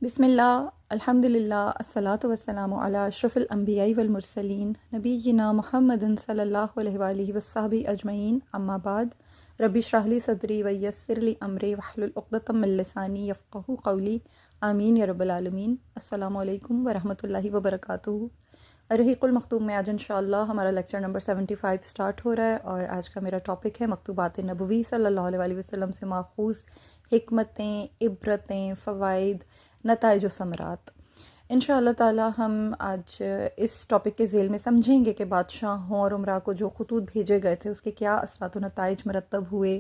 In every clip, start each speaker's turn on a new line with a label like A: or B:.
A: بسم اللہ الحمد للہ الصلاۃ والسلام علی اشرف الانبیاء والمرسلین نبینا محمد صلی اللہ علیہ وآلہ وصحبہ اجمعین اما بعد رب اشرح لی صدری ویسر لی امری واحلل عقدۃ من لسانی یفقہوا قولی آمین یا رب العالمین۔ السلام علیکم ورحمۃ اللہ وبرکاتہ۔ الرحیق المختوم میں آج انشاءاللہ ہمارا لیکچر نمبر 75 سٹارٹ ہو رہا ہے، اور آج کا میرا ٹاپک ہے مکتوبات نبوی صلی اللہ علیہ وآلہ وسلم سے ماخوذ حکمتیں، عبرتیں، فوائد، نتائج و ثمرات۔ انشاءاللہ تعالی ہم آج اس ٹاپک کے ذیل میں سمجھیں گے کہ بادشاہوں اور امراء کو جو خطوط بھیجے گئے تھے اس کے کیا اثرات و نتائج مرتب ہوئے،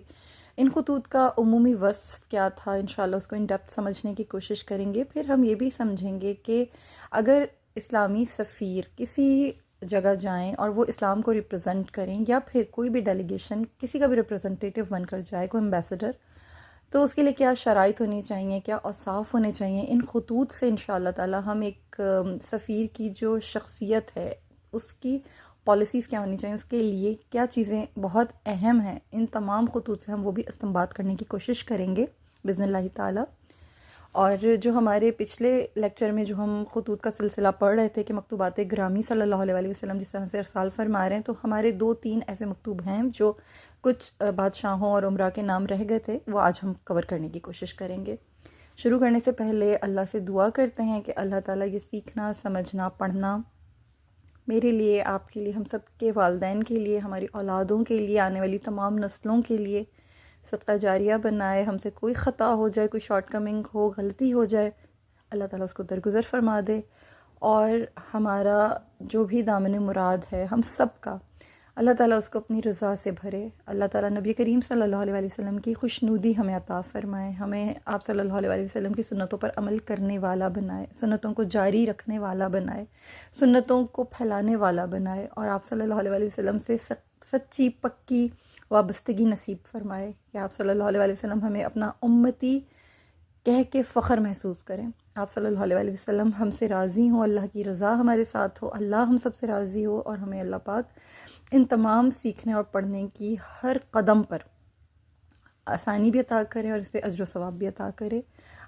A: ان خطوط کا عمومی وصف کیا تھا۔ انشاءاللہ اس کو ان ڈیپتھ سمجھنے کی کوشش کریں گے۔ پھر ہم یہ بھی سمجھیں گے کہ اگر اسلامی سفیر کسی جگہ جائیں اور وہ اسلام کو ریپرزینٹ کریں، یا پھر کوئی بھی ڈیلیگیشن کسی کا بھی ریپرزنٹیٹیو بن کر جائے، کوئی ایمبیسڈر، تو اس کے لیے کیا شرائط ہونی چاہیے، کیا اوصاف ہونے چاہیے۔ ان خطوط سے انشاءاللہ تعالی ہم ایک سفیر کی جو شخصیت ہے، اس کی پالیسیز کیا ہونی چاہیے، اس کے لیے کیا چیزیں بہت اہم ہیں، ان تمام خطوط سے ہم وہ بھی استنباط کرنے کی کوشش کریں گے باذن اللہ تعالی۔ اور جو ہمارے پچھلے لیکچر میں جو ہم خطوط کا سلسلہ پڑھ رہے تھے کہ مکتوبات گرامی صلی اللہ علیہ وسلم جس طرح سے ارسال فرما رہے ہیں، تو ہمارے 2-3 ایسے مکتوب ہیں جو کچھ بادشاہوں اور امراء کے نام رہ گئے تھے، وہ آج ہم کور کرنے کی کوشش کریں گے۔ شروع کرنے سے پہلے اللہ سے دعا کرتے ہیں کہ اللہ تعالیٰ یہ سیکھنا، سمجھنا، پڑھنا میرے لیے، آپ کے لیے، ہم سب کے والدین کے لیے، ہماری اولادوں کے لیے، آنے والی تمام نسلوں کے لیے صدقہ جاریہ بنائے۔ ہم سے کوئی خطا ہو جائے، کوئی شارٹ کمنگ ہو، غلطی ہو جائے، اللہ تعالیٰ اس کو درگزر فرما دے، اور ہمارا جو بھی دامن مراد ہے ہم سب کا، اللہ تعالیٰ اس کو اپنی رضا سے بھرے۔ اللہ تعالیٰ نبی کریم صلی اللہ علیہ وسلم کی خوشنودی ہمیں عطا فرمائے، ہمیں آپ صلی اللہ علیہ وسلم کی سنتوں پر عمل کرنے والا بنائے، سنتوں کو جاری رکھنے والا بنائے، سنتوں کو پھیلانے والا بنائے، اور آپ صلی اللہ علیہ وسلم سے سچی پکی وابستگی نصیب فرمائے کہ آپ صلی اللہ علیہ وسلم ہمیں اپنا امتی کہہ کے فخر محسوس کریں۔ آپ صلی اللہ علیہ وسلم ہم سے راضی ہوں، اللہ کی رضا ہمارے ساتھ ہو، اللہ ہم سب سے راضی ہو، اور ہمیں اللہ پاک ان تمام سیکھنے اور پڑھنے کی ہر قدم پر آسانی بھی عطا کرے اور اس پہ اجر و ثواب بھی عطا کرے۔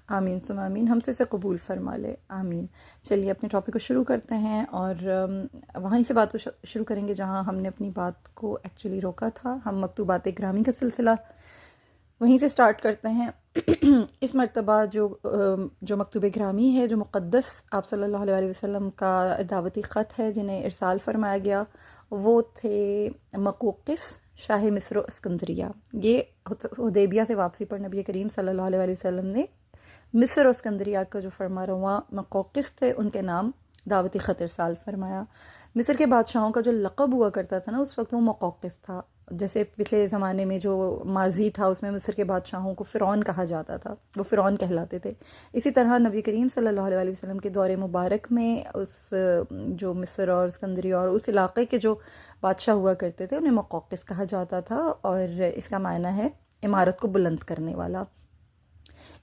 A: آمین ثم آمین، ہم سے اسے قبول فرما لے، آمین۔ چلیے اپنے ٹاپک کو شروع کرتے ہیں، اور وہیں سے بات کو شروع کریں گے جہاں ہم نے اپنی بات کو ایکچولی روکا تھا۔ ہم مکتوبات گرامی کا سلسلہ وہیں سے سٹارٹ کرتے ہیں۔ اس مرتبہ جو مکتوب گرامی ہے، جو مقدس آپ صلی اللہ علیہ وسلم کا دعوتی خط ہے جنہیں ارسال فرمایا گیا، وہ تھے مقوقس شاہ مصر و اسکندریہ۔ یہ حدیبیہ سے واپسی پر نبی کریم صلی اللہ علیہ وسلم نے مصر و اسکندریہ کا جو فرما رواں مقوقس تھے، ان کے نام دعوتی خط ارسال فرمایا۔ مصر کے بادشاہوں کا جو لقب ہوا کرتا تھا نا، اس وقت وہ مقوقس تھا۔ جیسے پچھلے زمانے میں جو ماضی تھا اس میں مصر کے بادشاہوں کو فرعون کہا جاتا تھا، وہ فرعون کہلاتے تھے۔ اسی طرح نبی کریم صلی اللہ علیہ وسلم کے دور مبارک میں اس جو مصر اور اسکندریہ اور اس علاقے کے جو بادشاہ ہوا کرتے تھے انہیں مقوقس کہا جاتا تھا، اور اس کا معنی ہے عمارت کو بلند کرنے والا۔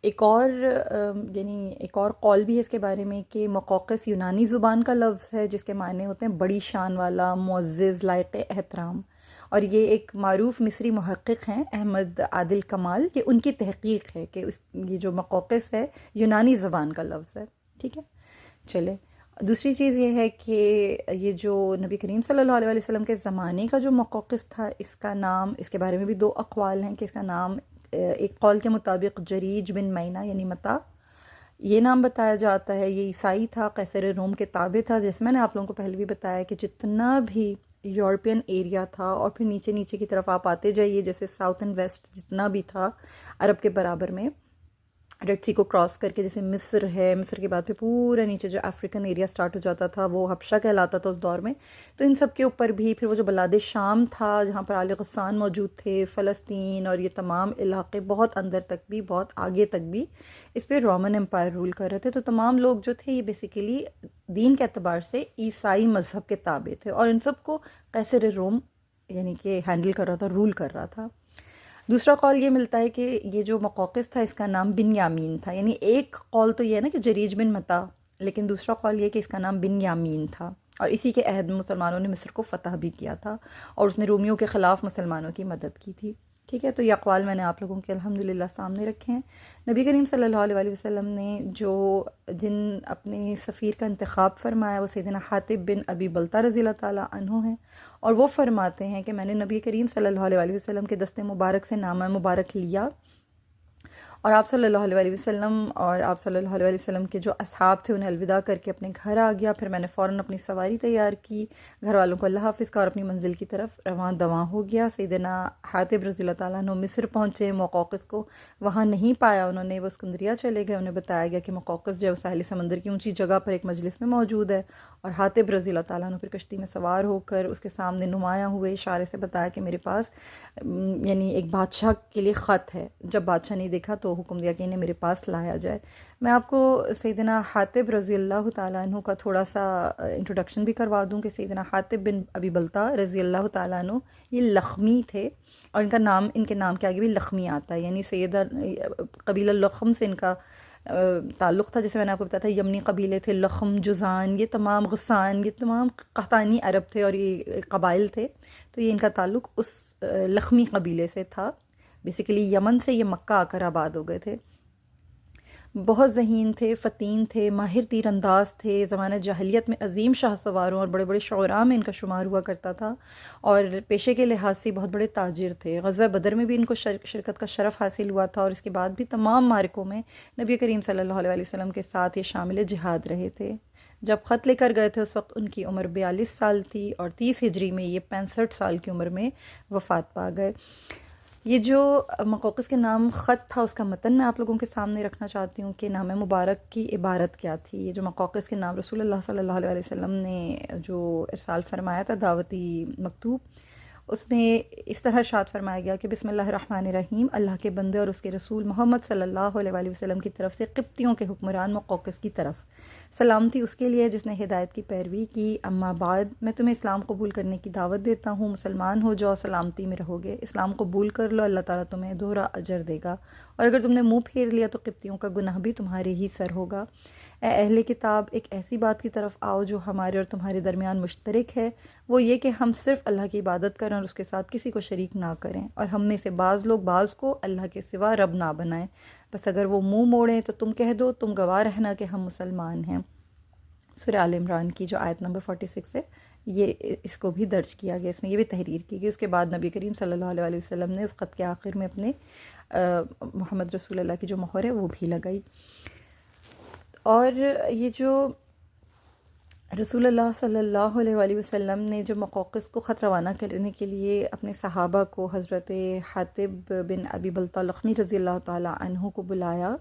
A: ایک اور قول بھی ہے اس کے بارے میں کہ مقوقس یونانی زبان کا لفظ ہے جس کے معنی ہوتے ہیں بڑی شان والا، معزز، لائق احترام، اور یہ ایک معروف مصری محقق ہیں احمد عادل کمال، کہ ان کی تحقیق ہے کہ یہ جو مقوقس ہے یونانی زبان کا لفظ ہے۔ ٹھیک ہے، چلے دوسری چیز یہ ہے کہ یہ جو نبی کریم صلی اللہ علیہ وسلم کے زمانے کا جو مقوقس تھا، اس کا نام، اس کے بارے میں بھی 2 اقوال ہیں کہ اس کا نام، ایک قول کے مطابق جریج بن مینا یعنی متا یہ نام بتایا جاتا ہے۔ یہ عیسائی تھا، قیصر روم کے تابع تھا۔ جیسے میں نے آپ لوگوں کو پہلے بھی بتایا کہ جتنا بھی یورپین ایریا تھا، اور پھر نیچے نیچے کی طرف آپ آتے جائیے، جیسے ساؤتھ اینڈ ویسٹ جتنا بھی تھا عرب کے برابر میں، ریڈ سی کو کراس کر کے، جیسے مصر ہے، مصر کے بعد پھر پورا نیچے جو افریقن ایریا سٹارٹ ہو جاتا تھا وہ حبشہ کہلاتا تھا اس دور میں، تو ان سب کے اوپر بھی پھر وہ جو بلاد شام تھا جہاں پر آل غسان موجود تھے، فلسطین اور یہ تمام علاقے بہت اندر تک بھی، بہت آگے تک بھی اس پہ رومن امپائر رول کر رہے تھے۔ تو تمام لوگ جو تھے یہ بیسیکلی دین کے اعتبار سے عیسائی مذہب کے تابع تھے، اور ان سب کو قیصر روم یعنی کہ ہینڈل کر رہا تھا، رول کر رہا تھا۔ دوسرا قول یہ ملتا ہے کہ یہ جو مقوقس تھا اس کا نام بن یامین تھا، یعنی ایک قول تو یہ ہے نا کہ جریج بن متا، لیکن دوسرا قول یہ کہ اس کا نام بن یامین تھا، اور اسی کے عہد میں مسلمانوں نے مصر کو فتح بھی کیا تھا، اور اس نے رومیوں کے خلاف مسلمانوں کی مدد کی تھی۔ ٹھیک ہے، تو یہ اقوال میں نے آپ لوگوں کے الحمدللہ سامنے رکھے ہیں۔ نبی کریم صلی اللہ علیہ وسلم نے جن اپنے سفیر کا انتخاب فرمایا وہ سیدنا حاطب بن ابی بلتہ رضی اللہ تعالیٰ عنہ ہیں، اور وہ فرماتے ہیں کہ میں نے نبی کریم صلی اللہ علیہ وسلم کے دست مبارک سے نامہ مبارک لیا، اور آپ صلی اللہ علیہ وسلم اور آپ صلی اللہ علیہ وسلم کے جو اصحاب تھے انہیں الوداع کر کے اپنے گھر آ گیا۔ پھر میں نے فوراً اپنی سواری تیار کی، گھر والوں کو اللہ حافظ کا اور اپنی منزل کی طرف رواں دواں ہو گیا۔ سیدنا حاطب رضی اللہ تعالیٰ عنہ مصر پہنچے، مقوقس کو وہاں نہیں پایا انہوں نے، وہ اسکندریہ چلے گئے۔ انہیں بتایا گیا کہ مقوقس جو ہے ساحل سمندر کی اونچی جگہ پر ایک مجلس میں موجود ہے، اور حاطب رضی اللہ تعالیٰ عنہ پھر کشتی میں سوار ہو کر اس کے سامنے نمایاں ہوئے، اشارے سے بتایا کہ میرے پاس یعنی ایک بادشاہ کے لیے خط ہے۔ جب بادشاہ نہیں دیکھا تو حکم دیا کہ انہیں میرے پاس لایا جائے۔ میں آپ کو سیدنا حاطب رضی اللہ تعالیٰ عنہ کا تھوڑا سا انٹروڈکشن بھی کروا دوں کہ سیدنا حاطب بن ابی بلتہ رضی اللہ تعالیٰ عنہ یہ لخمی تھے، اور ان کے نام کے آگے بھی لخمی آتا ہے، یعنی سیدہ قبیلہ لخم سے ان کا تعلق تھا۔ جیسے میں نے آپ کو بتایا تھا یمنی قبیلے تھے، لخم، جزان، یہ تمام غسان، یہ تمام قحطانی عرب تھے اور یہ قبائل تھے، تو یہ ان کا تعلق اس لخمی قبیلے سے تھا۔ بیسیکلی یمن سے یہ مکہ آ کر آباد ہو گئے تھے۔ بہت ذہین تھے، فتین تھے، ماہر تیر انداز تھے، زمانہ جاہلیت میں عظیم شاہ سواروں اور بڑے بڑے شعراء میں ان کا شمار ہوا کرتا تھا، اور پیشے کے لحاظ سے بہت بڑے تاجر تھے۔ غزوہ بدر میں بھی ان کو شرکت کا شرف حاصل ہوا تھا، اور اس کے بعد بھی تمام معرکوں میں نبی کریم صلی اللہ علیہ وسلم کے ساتھ یہ شامل جہاد رہے تھے۔ جب خط لے کر گئے تھے اس وقت ان کی عمر 42 سال تھی، اور 30 ہجری میں یہ 65 سال کی عمر میں وفات پا گئے۔ یہ جو مقوقس کے نام خط تھا اس کا متن میں آپ لوگوں کے سامنے رکھنا چاہتی ہوں کہ نام مبارک کی عبارت کیا تھی۔ یہ جو مقوقس کے نام رسول اللہ صلی اللہ علیہ وسلم نے جو ارسال فرمایا تھا دعوتی مکتوب، اس میں اس طرح ارشاد فرمایا گیا کہ بسم اللہ الرحمن الرحیم، اللہ کے بندے اور اس کے رسول محمد صلی اللہ علیہ وسلم کی طرف سے قبطیوں کے حکمران مقوقس کی طرف سلامتی اس کے لیے جس نے ہدایت کی پیروی کی۔ اما بعد، میں تمہیں اسلام قبول کرنے کی دعوت دیتا ہوں، مسلمان ہو جاؤ، سلامتی میں رہو گے، اسلام قبول کر لو، اللہ تعالیٰ تمہیں دوہرا اجر دے گا، اور اگر تم نے منہ پھیر لیا تو قبطیوں کا گناہ بھی تمہارے ہی سر ہوگا۔ اے اہل کتاب، ایک ایسی بات کی طرف آؤ جو ہمارے اور تمہارے درمیان مشترک ہے، وہ یہ کہ ہم صرف اللہ کی عبادت کریں اور اس کے ساتھ کسی کو شریک نہ کریں، اور ہم میں سے بعض لوگ بعض کو اللہ کے سوا رب نہ بنائیں، بس اگر وہ منہ موڑیں تو تم کہہ دو تم گواہ رہنا کہ ہم مسلمان ہیں۔ سورہ آل عمران کی جو آیت نمبر 46 ہے، یہ اس کو بھی درج کیا گیا، اس میں یہ بھی تحریر کی گئی۔ اس کے بعد نبی کریم صلی اللہ علیہ وسلم نے اس خط کے آخر میں اپنے محمد رسول اللہ کی جو مہر ہے وہ بھی لگائی۔ اور یہ جو رسول اللہ صلی اللہ علیہ وسلم نے جو مقوقس کو خط روانہ کرنے کے لیے اپنے صحابہ کو حضرت حاطب بن ابی بلتہ لخمی رضی اللہ تعالیٰ عنہ کو بلایا،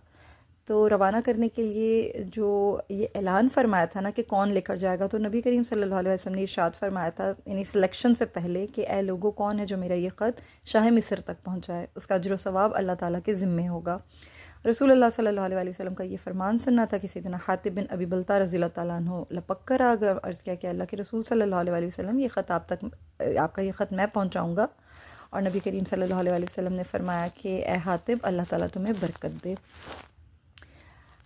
A: تو روانہ کرنے کے لیے جو یہ اعلان فرمایا تھا نا کہ کون لے کر جائے گا، تو نبی کریم صلی اللہ علیہ وسلم نے ارشاد فرمایا تھا یعنی سلیکشن سے پہلے کہ اے لوگوں، کون ہے جو میرا یہ خط شاہ مصر تک پہنچائے، اس کا اجر و ثواب اللہ تعالیٰ کے ذمے ہوگا۔ رسول اللہ صلی اللہ علیہ وسلم کا یہ فرمان سننا تھا کہ سیدنا حاطب بن ابی بلتہ رضی اللہ تعالیٰ عنہ لپک کر آ گئے، عرض کیا کہ اللہ کے رسول صلی اللہ علیہ وسلم یہ خط آپ کا یہ خط میں پہنچاؤں گا، اور نبی کریم صلی اللہ علیہ وسلم نے فرمایا کہ اے حاطب، اللہ تعالیٰ تمہیں برکت دے۔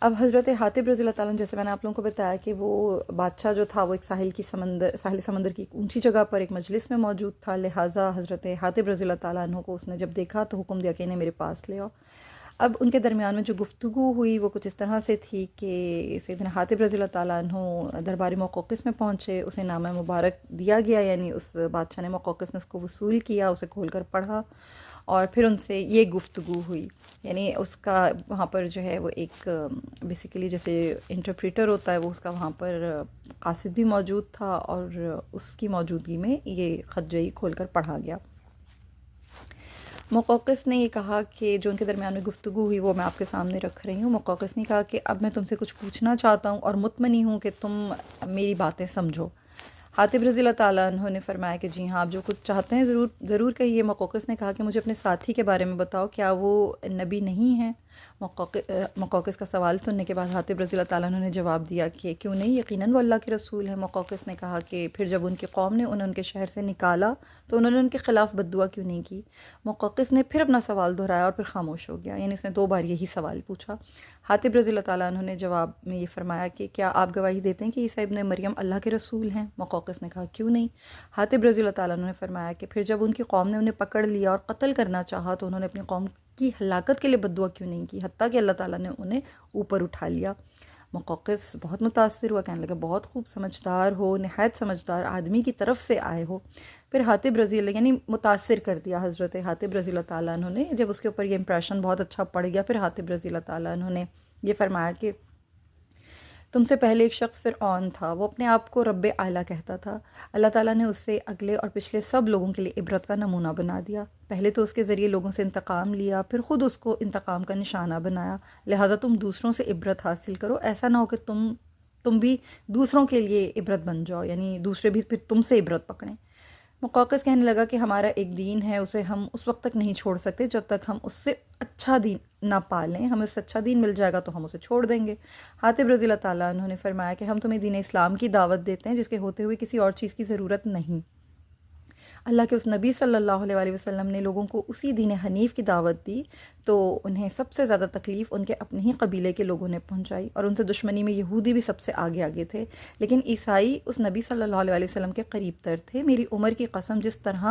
A: اب حضرت حاطب رضی اللہ تعالیٰ عنہ، جیسے میں نے آپ لوگوں کو بتایا کہ وہ بادشاہ جو تھا وہ ایک ساحل سمندر کی ایک اونچی جگہ پر ایک مجلس میں موجود تھا، لہٰذا حضرت حاطب رضی اللہ تعالیٰ عنہ کو اس نے جب دیکھا تو حکم دیا کہ انہیں میرے پاس لے آؤ۔ اب ان کے درمیان میں جو گفتگو ہوئی وہ کچھ اس طرح سے تھی کہ سیدنا حاطب رضی اللہ تعالیٰ عنہ دربار مقوقس میں پہنچے، اسے نامہ مبارک دیا گیا، یعنی اس بادشاہ نے مقوقس نے اس کو وصول کیا، اسے کھول کر پڑھا، اور پھر ان سے یہ گفتگو ہوئی، یعنی اس کا وہاں پر جو ہے وہ ایک بیسیکلی جیسے انٹرپریٹر ہوتا ہے وہ اس کا وہاں پر قاصد بھی موجود تھا، اور اس کی موجودگی میں یہ خط جو ہے کھول کر پڑھا گیا۔ مقوقس نے یہ کہا کہ جو ان کے درمیان میں گفتگو ہوئی وہ میں آپ کے سامنے رکھ رہی ہوں۔ مقوقس نے کہا کہ اب میں تم سے کچھ پوچھنا چاہتا ہوں اور مطمئن ہوں کہ تم میری باتیں سمجھو۔ حاطب رضی اللہ تعالیٰ عنہ نے فرمایا کہ جی ہاں، آپ جو کچھ چاہتے ہیں ضرور کہیے۔ مقوقس نے کہا کہ مجھے اپنے ساتھی کے بارے میں بتاؤ، کیا وہ نبی نہیں ہیں؟ مقوقس کا سوال سننے کے بعد حاتب رضی اللہ تعالیٰ عنہ نے جواب دیا کہ کیوں نہیں، یقیناً وہ اللہ کے رسول ہے۔ مقوقس نے کہا کہ پھر جب ان کی قوم نے انہیں ان کے شہر سے نکالا تو انہوں نے ان کے خلاف بد دعا کیوں نہیں کی؟ مقوقس نے پھر اپنا سوال دہرایا اور پھر خاموش ہو گیا، یعنی اس نے 2 بار یہی سوال پوچھا۔ حاتب رضی اللہ تعالیٰ عنہ نے جواب میں یہ فرمایا کہ کیا آپ گواہی دیتے ہیں کہ عیسیٰ ابن مریم اللہ کے رسول ہیں؟ مقوقس نے کہا کیوں نہیں؟ حاتب رضی اللہ تعالیٰ عنہ نے فرمایا کہ پھر جب ان کی قوم نے انہیں پکڑ لیا اور قتل کرنا چاہا تو انہوں نے اپنی قوم کی ہلاکت کے لیے بد دعا کیوں نہیں کی، حتیٰ کہ اللہ تعالیٰ نے انہیں اوپر اٹھا لیا۔ مقوقس بہت متاثر ہوا، کہنے لگا بہت خوب سمجھدار ہو، نہایت سمجھدار آدمی کی طرف سے آئے ہو۔ پھر حاتب رضی اللہ یعنی متاثر کر دیا حضرت حاتب رضی اللہ تعالیٰ عنہ نے، جب اس کے اوپر یہ امپریشن بہت اچھا پڑ گیا، پھر حاتب رضی اللہ تعالیٰ عنہ نے یہ فرمایا کہ تم سے پہلے ایک شخص فرعون تھا، وہ اپنے آپ کو رب اعلیٰ کہتا تھا۔ اللہ تعالیٰ نے اس سے اگلے اور پچھلے سب لوگوں کے لیے عبرت کا نمونہ بنا دیا۔ پہلے تو اس کے ذریعے لوگوں سے انتقام لیا، پھر خود اس کو انتقام کا نشانہ بنایا، لہٰذا تم دوسروں سے عبرت حاصل کرو، ایسا نہ ہو کہ تم بھی دوسروں کے لیے عبرت بن جاؤ، یعنی دوسرے بھی پھر تم سے عبرت پکڑیں۔ مقوقس کہنے لگا کہ ہمارا ایک دین ہے، اسے ہم اس وقت تک نہیں چھوڑ سکتے جب تک ہم اس سے اچھا دین نہ پالیں، ہمیں اس سے اچھا دین مل جائے گا تو ہم اسے چھوڑ دیں گے۔ حاتب رضی اللہ تعالیٰ عنہ نے فرمایا کہ ہم تمہیں دین اسلام کی دعوت دیتے ہیں جس کے ہوتے ہوئے کسی اور چیز کی ضرورت نہیں۔ اللہ کے اس نبی صلی اللہ علیہ وسلم نے لوگوں کو اسی دین حنیف کی دعوت دی تو انہیں سب سے زیادہ تکلیف ان کے اپنے ہی قبیلے کے لوگوں نے پہنچائی، اور ان سے دشمنی میں یہودی بھی سب سے آگے آگے تھے، لیکن عیسائی اس نبی صلی اللہ علیہ وسلم کے قریب تر تھے۔ میری عمر کی قسم، جس طرح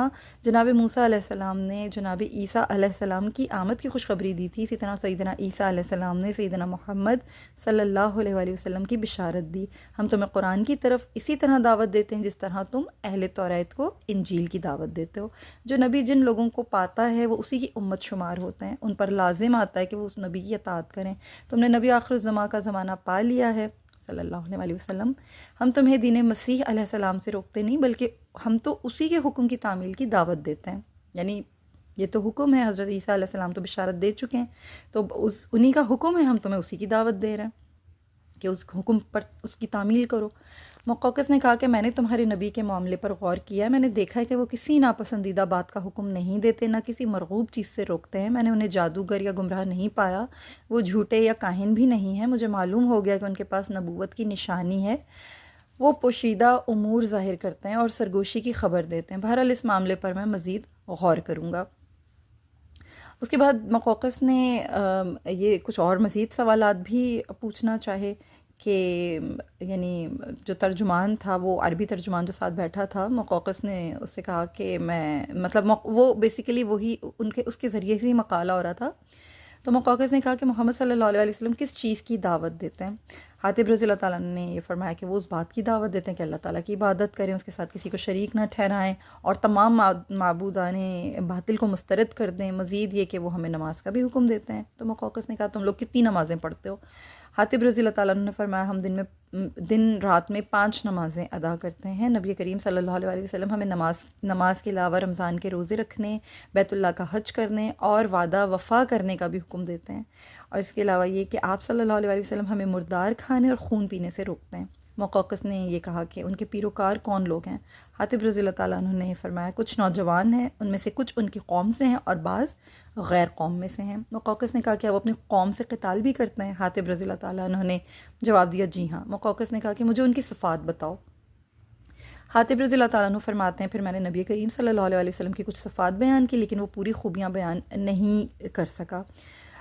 A: جناب موسیٰ علیہ السلام نے جناب عیسیٰ علیہ السلام کی آمد کی خوشخبری دی تھی، اسی طرح سیدنا عیسیٰ علیہ السلام نے سیدنا محمد صلی اللہ علیہ وسلم کی بشارت دی۔ ہم تمہیں قرآن کی طرف اسی طرح دعوت دیتے ہیں جس طرح تم اہل توریت کو انجیل کی دعوت دیتے ہو۔ جو نبی جن لوگوں کو پاتا ہے وہ اسی کی امت شمار ہوتے ہیں، ان پر لازم آتا ہے کہ وہ اس نبی کی اطاعت کریں۔ تم نے نبی آخر الزماں کا زمانہ پا لیا ہے صلی اللہ علیہ وسلم۔ ہم تمہیں دین مسیح علیہ السلام سے روکتے نہیں، بلکہ ہم تو اسی کے حکم کی تعمیل کی دعوت دیتے ہیں، یعنی یہ تو حکم ہے، حضرت عیسیٰ علیہ السلام تو بشارت دے چکے ہیں، تو انہی کا حکم ہے، ہم تمہیں اسی کی دعوت دے رہے ہیں کہ اس حکم پر اس کی تعمیل کرو۔ مقوقس نے کہا کہ میں نے تمہارے نبی کے معاملے پر غور کیا ہے، میں نے دیکھا ہے کہ وہ کسی ناپسندیدہ بات کا حکم نہیں دیتے، نہ کسی مرغوب چیز سے روکتے ہیں۔ میں نے انہیں جادوگر یا گمراہ نہیں پایا، وہ جھوٹے یا کاہن بھی نہیں ہیں۔ مجھے معلوم ہو گیا کہ ان کے پاس نبوت کی نشانی ہے، وہ پوشیدہ امور ظاہر کرتے ہیں اور سرگوشی کی خبر دیتے ہیں۔ بہرحال اس معاملے پر میں مزید غور کروں گا۔ اس کے بعد مقوقس نے یہ کچھ اور مزید سوالات بھی پوچھنا چاہے کہ یعنی جو ترجمان تھا، وہ عربی ترجمان جو ساتھ بیٹھا تھا، مقوقس نے اس سے کہا کہ میں مطلب وہ بیسیکلی وہی اس کے ذریعے سے ہی مقالہ ہو رہا تھا، تو مقوقس نے کہا کہ محمد صلی اللہ علیہ وسلم کس چیز کی دعوت دیتے ہیں؟ حاتب رضی اللہ تعالیٰ نے یہ فرمایا کہ وہ اس بات کی دعوت دیتے ہیں کہ اللہ تعالیٰ کی عبادت کریں، اس کے ساتھ کسی کو شریک نہ ٹھہرائیں اور تمام معبودان باطل کو مسترد کر دیں، مزید یہ کہ وہ ہمیں نماز کا بھی حکم دیتے ہیں۔ تو مقوقس نے کہا تم لوگ کتنی نمازیں پڑھتے ہو؟ حاتب رضی اللہ تعالیٰ نے فرمایا ہم دن رات میں 5 نمازیں ادا کرتے ہیں۔ نبی کریم صلی اللہ علیہ وسلم ہمیں نماز کے علاوہ رمضان کے روزے رکھنے، بیت اللہ کا حج کرنے اور وعدہ وفا کرنے کا بھی حکم دیتے ہیں، اور اس کے علاوہ یہ کہ آپ صلی اللہ علیہ وسلم ہمیں مردار کھانے اور خون پینے سے روکتے ہیں۔ مقوقس نے یہ کہا کہ ان کے پیروکار کون لوگ ہیں؟ حاتب رضی اللہ تعالیٰ عنہ نے فرمایا کچھ نوجوان ہیں، ان میں سے کچھ ان کی قوم سے ہیں اور بعض غیر قوم میں سے ہیں۔ مقوقس نے کہا کہ وہ اپنی قوم سے قتال بھی کرتے ہیں؟ حاتب رضی اللہ تعالیٰ عنہ نے جواب دیا جی ہاں۔ مقوقس نے کہا کہ مجھے ان کی صفات بتاؤ۔ حاتب رضی اللہ تعالیٰ عنہ فرماتے ہیں پھر میں نے نبی کریم صلی اللہ علیہ وسلم کی کچھ صفات بیان کی، لیکن وہ پوری خوبیاں بیان نہیں کر سکا۔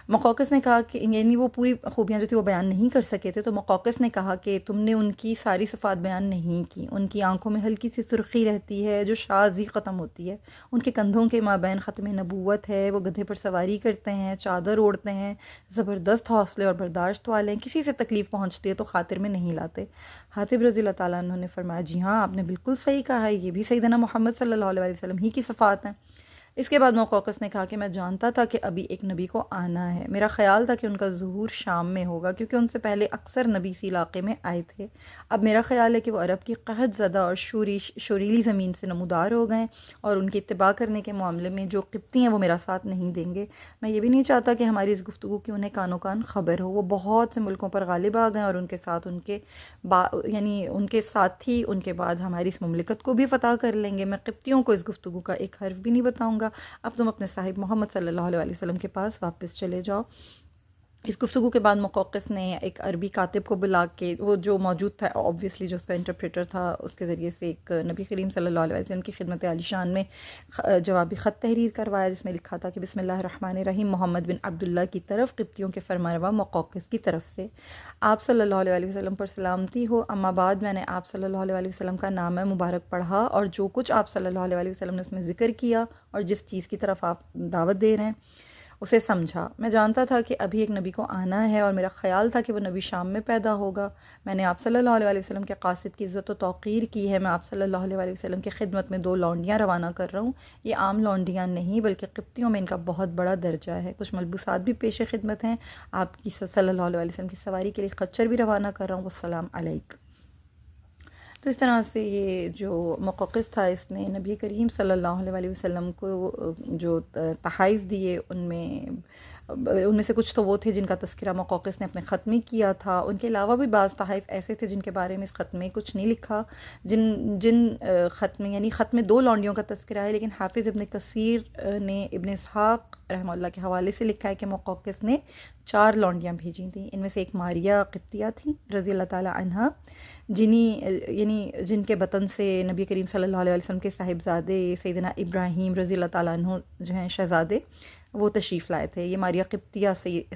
A: مقوقس نے کہا کہ یعنی وہ پوری خوبیاں جو تھی وہ بیان نہیں کر سکے تھے، تو مقوقس نے کہا کہ تم نے ان کی ساری صفات بیان نہیں کی۔ ان کی آنکھوں میں ہلکی سی سرخی رہتی ہے جو شاذی ختم ہوتی ہے، ان کے کندھوں کے مابین ختم نبوت ہے، وہ گدھے پر سواری کرتے ہیں، چادر اوڑھتے ہیں، زبردست حوصلے اور برداشت والے ہیں، کسی سے تکلیف پہنچتی ہے تو خاطر میں نہیں لاتے۔ حاتب رضی اللہ تعالیٰ عنہ نے فرمایا جی ہاں آپ نے بالکل صحیح کہا ہے، یہ بھی سیدنا محمد صلی اللہ علیہ وسلم ہی کی صفات ہیں۔ اس کے بعد مقوقس نے کہا کہ میں جانتا تھا کہ ابھی ایک نبی کو آنا ہے، میرا خیال تھا کہ ان کا ظہور شام میں ہوگا کیونکہ ان سے پہلے اکثر نبی اسی علاقے میں آئے تھے۔ اب میرا خیال ہے کہ وہ عرب کی قحط زدہ اور شوریلی زمین سے نمودار ہو گئے اور ان کی اتباع کرنے کے معاملے میں جو قبطی ہیں وہ میرا ساتھ نہیں دیں گے۔ میں یہ بھی نہیں چاہتا کہ ہماری اس گفتگو کی انہیں کانوں کان خبر ہو، وہ بہت سے ملکوں پر غالب آ گئے اور ان کے ساتھ یعنی ان کے ساتھی ان کے بعد ہماری اس مملکت کو بھی فتح کر لیں گے۔ میں قبطیوں کو اس گفتگو کا ایک حرف بھی نہیں بتاؤں گا، اب تم اپنے صاحب محمد صلی اللہ علیہ وسلم کے پاس واپس چلے جاؤ۔ اس گفتگو کے بعد مقوقس نے ایک عربی کاتب کو بلا کے، وہ جو موجود تھا آبویسلی، جو اس کا انٹرپریٹر تھا، اس کے ذریعے سے ایک نبی کریم صلی اللہ علیہ وسلم کی خدمت عالی شان میں جوابی خط تحریر کروایا، جس میں لکھا تھا کہ بسم اللہ الرحمن الرحیم، محمد بن عبداللہ کی طرف، قبطیوں کے فرمانروا مقوقس کی طرف سے، آپ صلی اللہ علیہ وسلم پر سلامتی ہو، اما بعد میں نے آپ صلی اللہ علیہ وسلم کا نام مبارک پڑھا اور جو کچھ آپ صلی اللہ علیہ وسلم نے اس میں ذکر کیا اور جس چیز کی طرف آپ دعوت دے رہے ہیں اسے سمجھا۔ میں جانتا تھا کہ ابھی ایک نبی کو آنا ہے اور میرا خیال تھا کہ وہ نبی شام میں پیدا ہوگا۔ میں نے آپ صلی اللہ علیہ وسلم کے قاصد کی عزت و توقیر کی ہے۔ میں آپ صلی اللہ علیہ وسلم کی خدمت میں 2 لونڈیاں روانہ کر رہا ہوں۔ یہ عام لونڈیاں نہیں بلکہ قبطیوں میں ان کا بہت بڑا درجہ ہے۔ کچھ ملبوسات بھی پیش خدمت ہیں۔ آپ کی صلی اللہ علیہ وسلم کی سواری کے لیے خچر بھی روانہ کر رہا ہوں۔ والسلام علیک۔ تو اس طرح سے یہ جو مقوقس تھا، اس نے نبی کریم صلی اللہ علیہ وسلم کو جو تحائف دیے، ان میں سے کچھ تو وہ تھے جن کا تذکرہ مقوقس نے اپنے خط میں کیا تھا۔ ان کے علاوہ بھی بعض تحائف ایسے تھے جن کے بارے میں اس خط میں کچھ نہیں لکھا، جن خط میں، یعنی خط میں 2 لونڈیوں کا تذکرہ ہے، لیکن حافظ ابن کثیر نے ابن اسحاق رحمہ اللہ کے حوالے سے لکھا ہے کہ مقوقس نے 4 لونڈیاں بھیجی تھیں۔ ان میں سے ایک ماریہ قبطیہ تھیں رضی اللہ تعالی عنہا، جن کے بطن سے نبی کریم صلی اللہ علیہ وسلم کے صاحبزادے سیدنا ابراہیم رضی اللہ تعالیٰ عنہ جو ہیں شہزادے، وہ تشریف لائے تھے۔ یہ ماریہ قبطیہ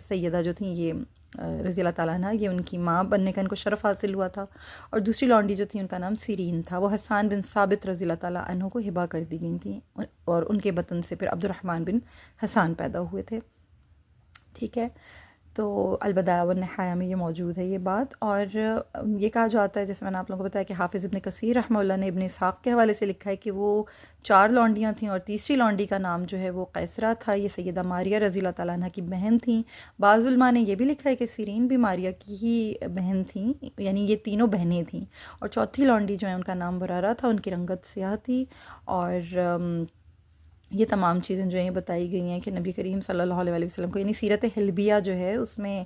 A: سیدہ جو تھیں، یہ رضی اللہ تعالیٰ عنہ، یہ ان کی ماں بننے کا ان کو شرف حاصل ہوا تھا۔ اور دوسری لونڈی جو تھی، ان کا نام سیرین تھا، وہ حسان بن ثابت رضی اللہ تعالیٰ عنہ کو ہبہ کر دی گئی تھیں، اور ان کے بطن سے پھر عبد الرحمن بن حسان پیدا ہوئے تھے۔ ٹھیک ہے، تو البدایہ والنہایہ میں یہ موجود ہے یہ بات۔ اور یہ کہا جاتا ہے، جیسے میں نے آپ لوگوں کو بتایا، کہ حافظ ابن کثیر رحمہ اللہ نے ابن اسحاق کے حوالے سے لکھا ہے کہ وہ 4 لونڈیاں تھیں، اور تیسری لونڈی کا نام جو ہے وہ قیسرہ تھا۔ یہ سیدہ ماریہ رضی اللہ تعالیٰ عنہ کی بہن تھیں۔ بعض علماء نے یہ بھی لکھا ہے کہ سیرین بھی ماریہ کی ہی بہن تھیں، یعنی یہ تینوں بہنیں تھیں۔ اور چوتھی لونڈی جو ہے، ان کا نام برارہ تھا، ان کی رنگت سیاہ تھی۔ اور یہ تمام چیزیں جو ہیں بتائی گئی ہیں کہ نبی کریم صلی اللہ علیہ وسلم کو، یعنی سیرت حلبیہ جو ہے اس میں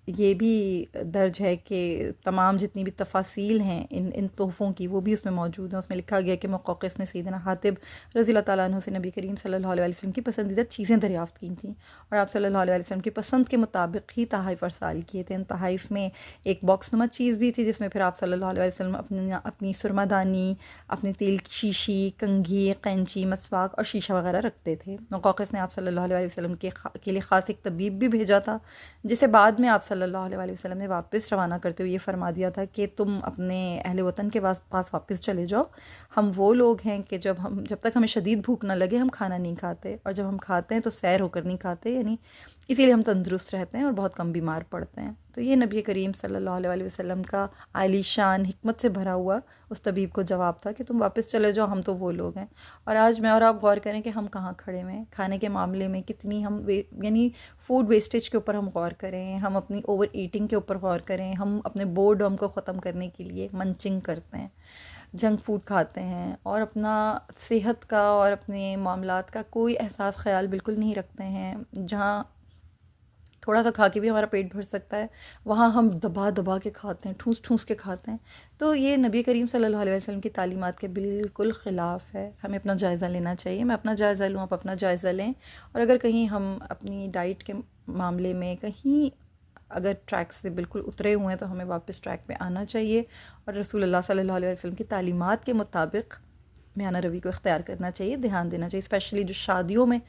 A: یہ بھی درج ہے کہ تمام جتنی بھی تفاصیل ہیں ان تحفوں کی، وہ بھی اس میں موجود ہیں۔ اس میں لکھا گیا کہ مقوقس نے سیدنا حاتب رضی اللہ تعالیٰ عنہ سے نبی کریم صلی اللہ علیہ وسلم کی پسندیدہ چیزیں دریافت کی تھیں، اور آپ صلی اللہ علیہ وسلم کی پسند کے مطابق ہی تحائف ارسال کیے تھے۔ ان تحائف میں ایک باکس نما چیز بھی تھی، جس میں پھر آپ صلی اللہ علیہ وسلم اپنی سرما دانی، اپنی تیل کی شیشی، کنگھی، قینچی، مسواک اور شیشہ وغیرہ رکھتے تھے۔ مقوقس نے آپ صلی اللہ علیہ وسلم کے لیے خاص ایک طبیب بھی بھیجا تھا، جسے بعد میں آپ صلی اللہ علیہ وسلم نے واپس روانہ کرتے ہوئے یہ فرما دیا تھا کہ تم اپنے اہل وطن کے پاس واپس چلے جاؤ۔ ہم وہ لوگ ہیں کہ جب تک ہمیں شدید بھوک نہ لگے ہم کھانا نہیں کھاتے، اور جب ہم کھاتے ہیں تو سیر ہو کر نہیں کھاتے، یعنی اسی لیے ہم تندرست رہتے ہیں اور بہت کم بیمار پڑتے ہیں۔ تو یہ نبی کریم صلی اللہ علیہ وسلم کا عالی شان حکمت سے بھرا ہوا اس طبیب کو جواب تھا کہ تم واپس چلے جاؤ، ہم تو وہ لوگ ہیں۔ اور آج میں اور آپ غور کریں کہ ہم کہاں کھڑے ہوئے ہیں کھانے کے معاملے میں، کتنی ہم یعنی فوڈ ویسٹیج کے اوپر ہم غور کریں، ہم اپنی اوور ایٹنگ کے اوپر غور کریں، ہم اپنے بورڈم کو ختم کرنے کے لیے منچنگ کرتے ہیں، جنک فوڈ کھاتے ہیں، اور اپنا صحت کا اور اپنے معاملات کا کوئی احساس خیال بالکل نہیں رکھتے ہیں۔ جہاں تھوڑا سا کھا کے بھی ہمارا پیٹ بھر سکتا ہے، وہاں ہم دبا دبا کے کھاتے ہیں، ٹھوس ٹھوس کے کھاتے ہیں۔ تو یہ نبی کریم صلی اللہ علیہ وسلم کی تعلیمات کے بالکل خلاف ہے۔ ہمیں اپنا جائزہ لینا چاہیے، میں اپنا جائزہ لوں، آپ اپنا جائزہ لیں، اور اگر کہیں ہم اپنی ڈائٹ کے معاملے میں کہیں اگر ٹریک سے بالکل اترے ہوئے ہیں تو ہمیں واپس ٹریک پہ آنا چاہیے، اور رسول اللہ صلی اللہ علیہ وسلم کی تعلیمات کے مطابق میانہ روی کو اختیار کرنا چاہیے، دھیان دینا چاہیے۔ اسپیشلی جو شادیوں میں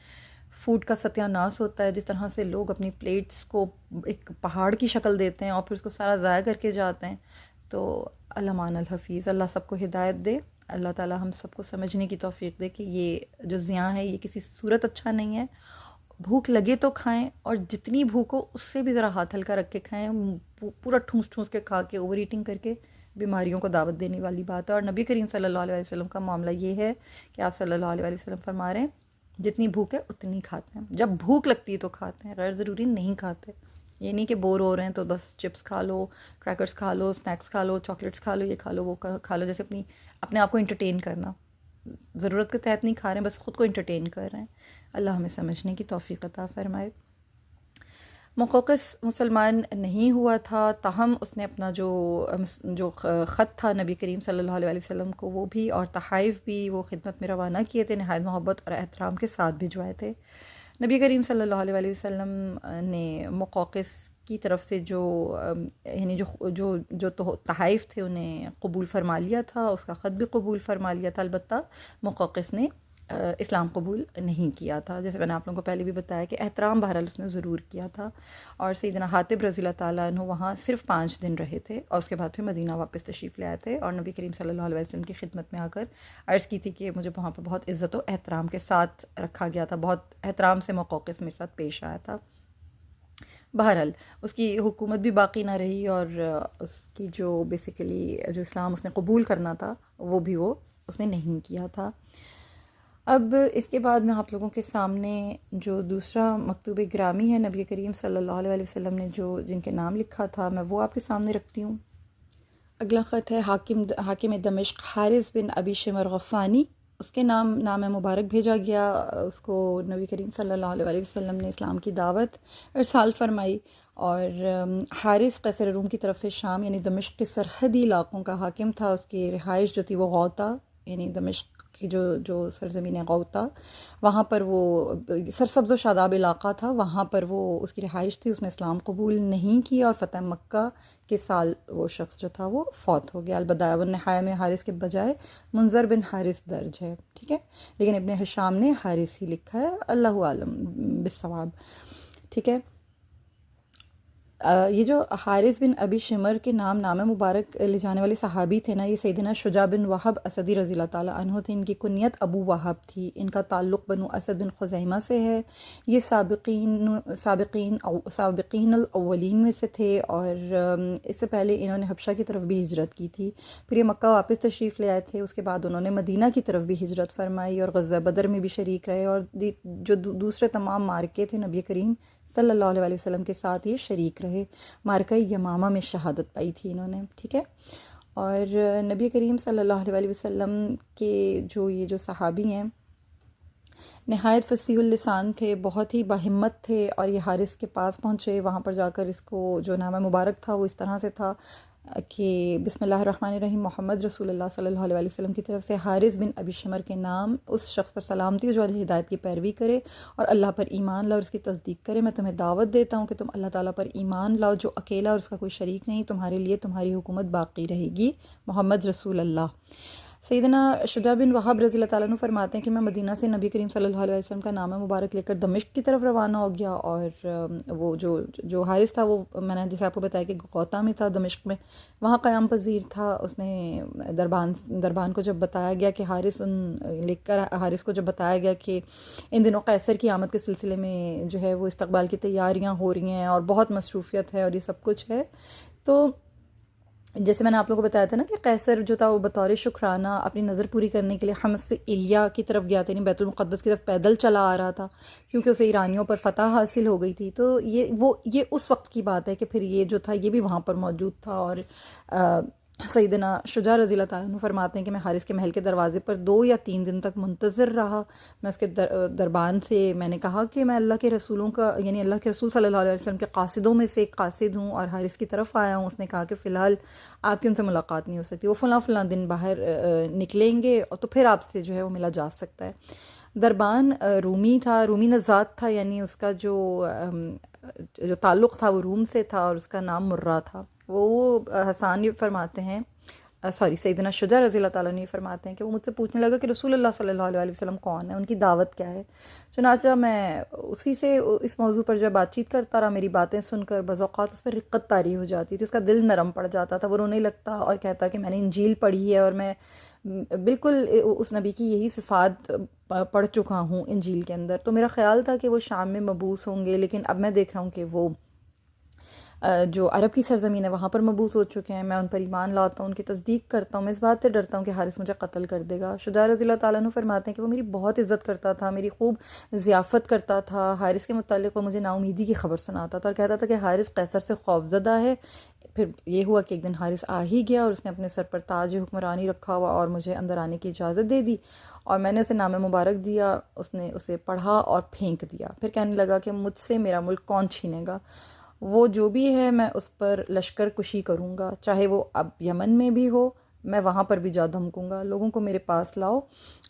A: فوڈ کا ستیہ ناس ہوتا ہے، جس طرح سے لوگ اپنی پلیٹس کو ایک پہاڑ کی شکل دیتے ہیں اور پھر اس کو سارا ضائع کر کے جاتے ہیں، تو اللہ مان الحفیظ، اللہ سب کو ہدایت دے، اللہ تعالیٰ ہم سب کو سمجھنے کی توفیق دے کہ یہ جو زیاں ہے یہ کسی صورت اچھا نہیں ہے۔ بھوک لگے تو کھائیں، اور جتنی بھوک ہو اس سے بھی ذرا ہاتھ ہلکا رکھ کے کھائیں، پورا ٹھونس ٹھونس کے کھا کے اوور ایٹنگ کر کے بیماریوں کو دعوت دینے والی بات ہے۔ اور نبی کریم صلی اللہ علیہ وسلم کا معاملہ یہ ہے کہ آپ صلی اللہ علیہ وسلم فرما رہے ہیں جتنی بھوک ہے اتنی کھاتے ہیں، جب بھوک لگتی ہے تو کھاتے ہیں، غیر ضروری نہیں کھاتے۔ یہ نہیں کہ بور ہو رہے ہیں تو بس چپس کھا لو، کریکرز کھا لو، اسنیکس کھا لو، چاکلیٹس کھا لو، یہ کھا لو وہ کھا لو، جیسے اپنے آپ کو انٹرٹین کرنا، ضرورت کے تحت نہیں کھا رہے ہیں، بس خود کو انٹرٹین کر رہے ہیں۔ اللہ ہمیں سمجھنے کی توفیق عطا فرمائے۔ مقوقس مسلمان نہیں ہوا تھا، تاہم اس نے اپنا جو خط تھا نبی کریم صلی اللہ علیہ وسلم کو، وہ بھی اور تحائف بھی وہ خدمت میں روانہ کیے تھے، نہایت محبت اور احترام کے ساتھ بھجوائے تھے۔ نبی کریم صلی اللہ علیہ وآلہ وسلم نے مقوقس کی طرف سے جو یعنی جو تحائف تھے انہیں قبول فرما لیا تھا، اس کا خط بھی قبول فرما لیا تھا، البتہ مقوقس نے اسلام قبول نہیں کیا تھا. جیسے میں نے آپ لوگوں کو پہلے بھی بتایا کہ احترام بہرحال اس نے ضرور کیا تھا. اور سیدنا حاتب رضی اللہ تعالیٰ عنہ وہاں صرف 5 دن رہے تھے اور اس کے بعد پھر مدینہ واپس تشریف لے آئے تھے، اور نبی کریم صلی اللہ علیہ وسلم کی خدمت میں آ کر عرض کی تھی کہ مجھے وہاں پر بہت عزت و احترام کے ساتھ رکھا گیا تھا، بہت احترام سے مقوقس میرے ساتھ پیش آیا تھا. بہرحال اس کی حکومت بھی باقی نہ رہی، اور اس کی جو بیسیکلی جو اسلام اس نے قبول کرنا تھا وہ بھی اس نے نہیں کیا تھا. اب اس کے بعد میں آپ لوگوں کے سامنے جو دوسرا مکتوب گرامی ہے نبی کریم صلی اللہ علیہ وسلم نے جن کے نام لکھا تھا، میں وہ آپ کے سامنے رکھتی ہوں. اگلا خط ہے حاکم دمشق حارث بن ابی شمر غسانی. اس کے نام مبارک بھیجا گیا. اس کو نبی کریم صلی اللہ علیہ وسلم نے اسلام کی دعوت ارسال فرمائی، اور حارث قیصر روم کی طرف سے شام یعنی دمشق کے سرحدی علاقوں کا حاکم تھا. اس کی رہائش جو تھی وہ غوطہ یعنی دمشق کی جو سرزمین غوطہ، وہاں پر وہ سرسبز و شاداب علاقہ تھا، وہاں پر وہ اس کی رہائش تھی. اس نے اسلام قبول نہیں کی، اور فتح مکہ کے سال وہ شخص جو تھا وہ فوت ہو گیا. البدایہ والنہایہ میں حارث کے بجائے منذر بن حارث درج ہے، ٹھیک ہے، لیکن ابن ہشام نے حارث ہی لکھا ہے، اللہ عالم بالصواب، ٹھیک ہے. یہ جو حارث بن ابی شمر کے نام مبارک لے جانے والے صحابی تھے نا، یہ سیدنا شجاع بن وہب اسدی رضی اللہ تعالیٰ عنہ تھے. ان کی کنیت ابو وہب تھی. ان کا تعلق بنو اسد بن خزیمہ سے ہے. یہ سابقین الاولین میں سے تھے، اور اس سے پہلے انہوں نے حبشہ کی طرف بھی ہجرت کی تھی. پھر یہ مکہ واپس تشریف لے آئے تھے. اس کے بعد انہوں نے مدینہ کی طرف بھی ہجرت فرمائی، اور غزوہ بدر میں بھی شریک رہے، اور جو دوسرے تمام مارکے تھے نبی کریم صلی اللہ علیہ وسلم کے ساتھ یہ شریک رہے. مارکہ یمامہ میں شہادت پائی تھی انہوں نے، ٹھیک ہے. اور نبی کریم صلی اللہ علیہ وسلم کے یہ جو صحابی ہیں نہایت فصیح اللسان تھے، بہت ہی باہمت تھے. اور یہ حارث کے پاس پہنچے. وہاں پر جا کر اس کو جو نام مبارک تھا وہ اس طرح سے تھا کہ بسم اللہ الرحمن الرحیم، محمد رسول اللہ صلی اللہ علیہ وسلم کی طرف سے حارث بن ابی شمر کے نام اس شخص پر سلامتی جو علیہ ہدایت کی پیروی کرے اور اللہ پر ایمان لاؤ اور اس کی تصدیق کرے. میں تمہیں دعوت دیتا ہوں کہ تم اللہ تعالیٰ پر ایمان لاؤ جو اکیلا اور اس کا کوئی شریک نہیں، تمہارے لیے تمہاری حکومت باقی رہے گی. محمد رسول اللہ. سیدنا شجاع بن وہب رضی اللہ تعالیٰ عنہ فرماتے ہیں کہ میں مدینہ سے نبی کریم صلی اللہ علیہ وسلم کا نام مبارک لے کر دمشق کی طرف روانہ ہو گیا. اور وہ جو حارث تھا وہ میں نے جیسے آپ کو بتایا کہ غوطہ میں تھا، دمشق میں، وہاں قیام پذیر تھا. اس نے دربان کو جب بتایا گیا کہ حارث کو جب بتایا گیا کہ ان دنوں قیصر کی آمد کے سلسلے میں جو ہے وہ استقبال کی تیاریاں ہو رہی ہیں اور بہت مصروفیت ہے اور یہ سب کچھ ہے، تو جیسے میں نے آپ لوگوں کو بتایا تھا نا کہ قیصر جو تھا وہ بطور شکرانہ اپنی نظر پوری کرنے کے لیے حمص سے ایلیا کی طرف گیا تھا، یعنی بیت المقدس کی طرف پیدل چلا آ رہا تھا کیونکہ اسے ایرانیوں پر فتح حاصل ہو گئی تھی. تو یہ اس وقت کی بات ہے کہ پھر یہ جو تھا یہ بھی وہاں پر موجود تھا. اور سیدنا شجاع رضی اللہ تعالیٰ عنہ فرماتے ہیں کہ میں حارث کے محل کے دروازے پر 2 یا 3 دن تک منتظر رہا. میں اس کے دربان سے میں نے کہا کہ میں اللہ کے رسولوں کا یعنی اللہ کے رسول صلی اللہ علیہ وسلم کے قاصدوں میں سے ایک قاصد ہوں اور حارث کی طرف آیا ہوں. اس نے کہا کہ فی الحال آپ کی ان سے ملاقات نہیں ہو سکتی، وہ فلاں دن باہر نکلیں گے اور تو پھر آپ سے جو ہے وہ ملا جا سکتا ہے. دربان رومی تھا، رومی نژاد تھا، یعنی اس کا جو تعلق تھا وہ روم سے تھا اور اس کا نام مرہ تھا. وہ حسان یہ فرماتے ہیں سیدنا شجاع رضی اللہ تعالیٰ نے فرماتے ہیں کہ وہ مجھ سے پوچھنے لگا کہ رسول اللہ صلی اللہ علیہ وسلم کون ہے، ان کی دعوت کیا ہے. چنانچہ میں اسی سے اس موضوع پر جب بات چیت کرتا رہا، میری باتیں سن کر بعض اوقات اس پر رقت طاری ہو جاتی تھی، اس کا دل نرم پڑ جاتا تھا، وہ رونے لگتا اور کہتا کہ میں نے انجیل پڑھی ہے اور میں بالکل اس نبی کی یہی صفات پڑھ چکا ہوں انجیل کے اندر. تو میرا خیال تھا کہ وہ شام میں مبعوث ہوں گے، لیکن اب میں دیکھ رہا ہوں کہ وہ جو عرب کی سرزمین ہے وہاں پر مبعوث ہو چکے ہیں. میں ان پر ایمان لاتا ہوں، ان کی تصدیق کرتا ہوں، میں اس بات سے ڈرتا ہوں کہ حارث مجھے قتل کر دے گا. شجاع رضی اللہ تعالیٰ عنہ فرماتے ہیں کہ وہ میری بہت عزت کرتا تھا، میری خوب ضیافت کرتا تھا. حارث کے متعلق وہ مجھے نا امیدی کی خبر سناتا تھا اور کہتا تھا کہ حارث قیصر سے خوفزدہ ہے. پھر یہ ہوا کہ ایک دن حارث آ ہی گیا اور اس نے اپنے سر پر تاج حکمرانی رکھا ہوا اور مجھے اندر آنے کی اجازت دے دی، اور میں نے اسے نام مبارک دیا. اس نے اسے پڑھا اور پھینک دیا. پھر کہنے لگا کہ مجھ سے میرا ملک کون چھینے گا، وہ جو بھی ہے میں اس پر لشکر کشی کروں گا، چاہے وہ اب یمن میں بھی ہو میں وہاں پر بھی جا دھمکوں گا، لوگوں کو میرے پاس لاؤ۔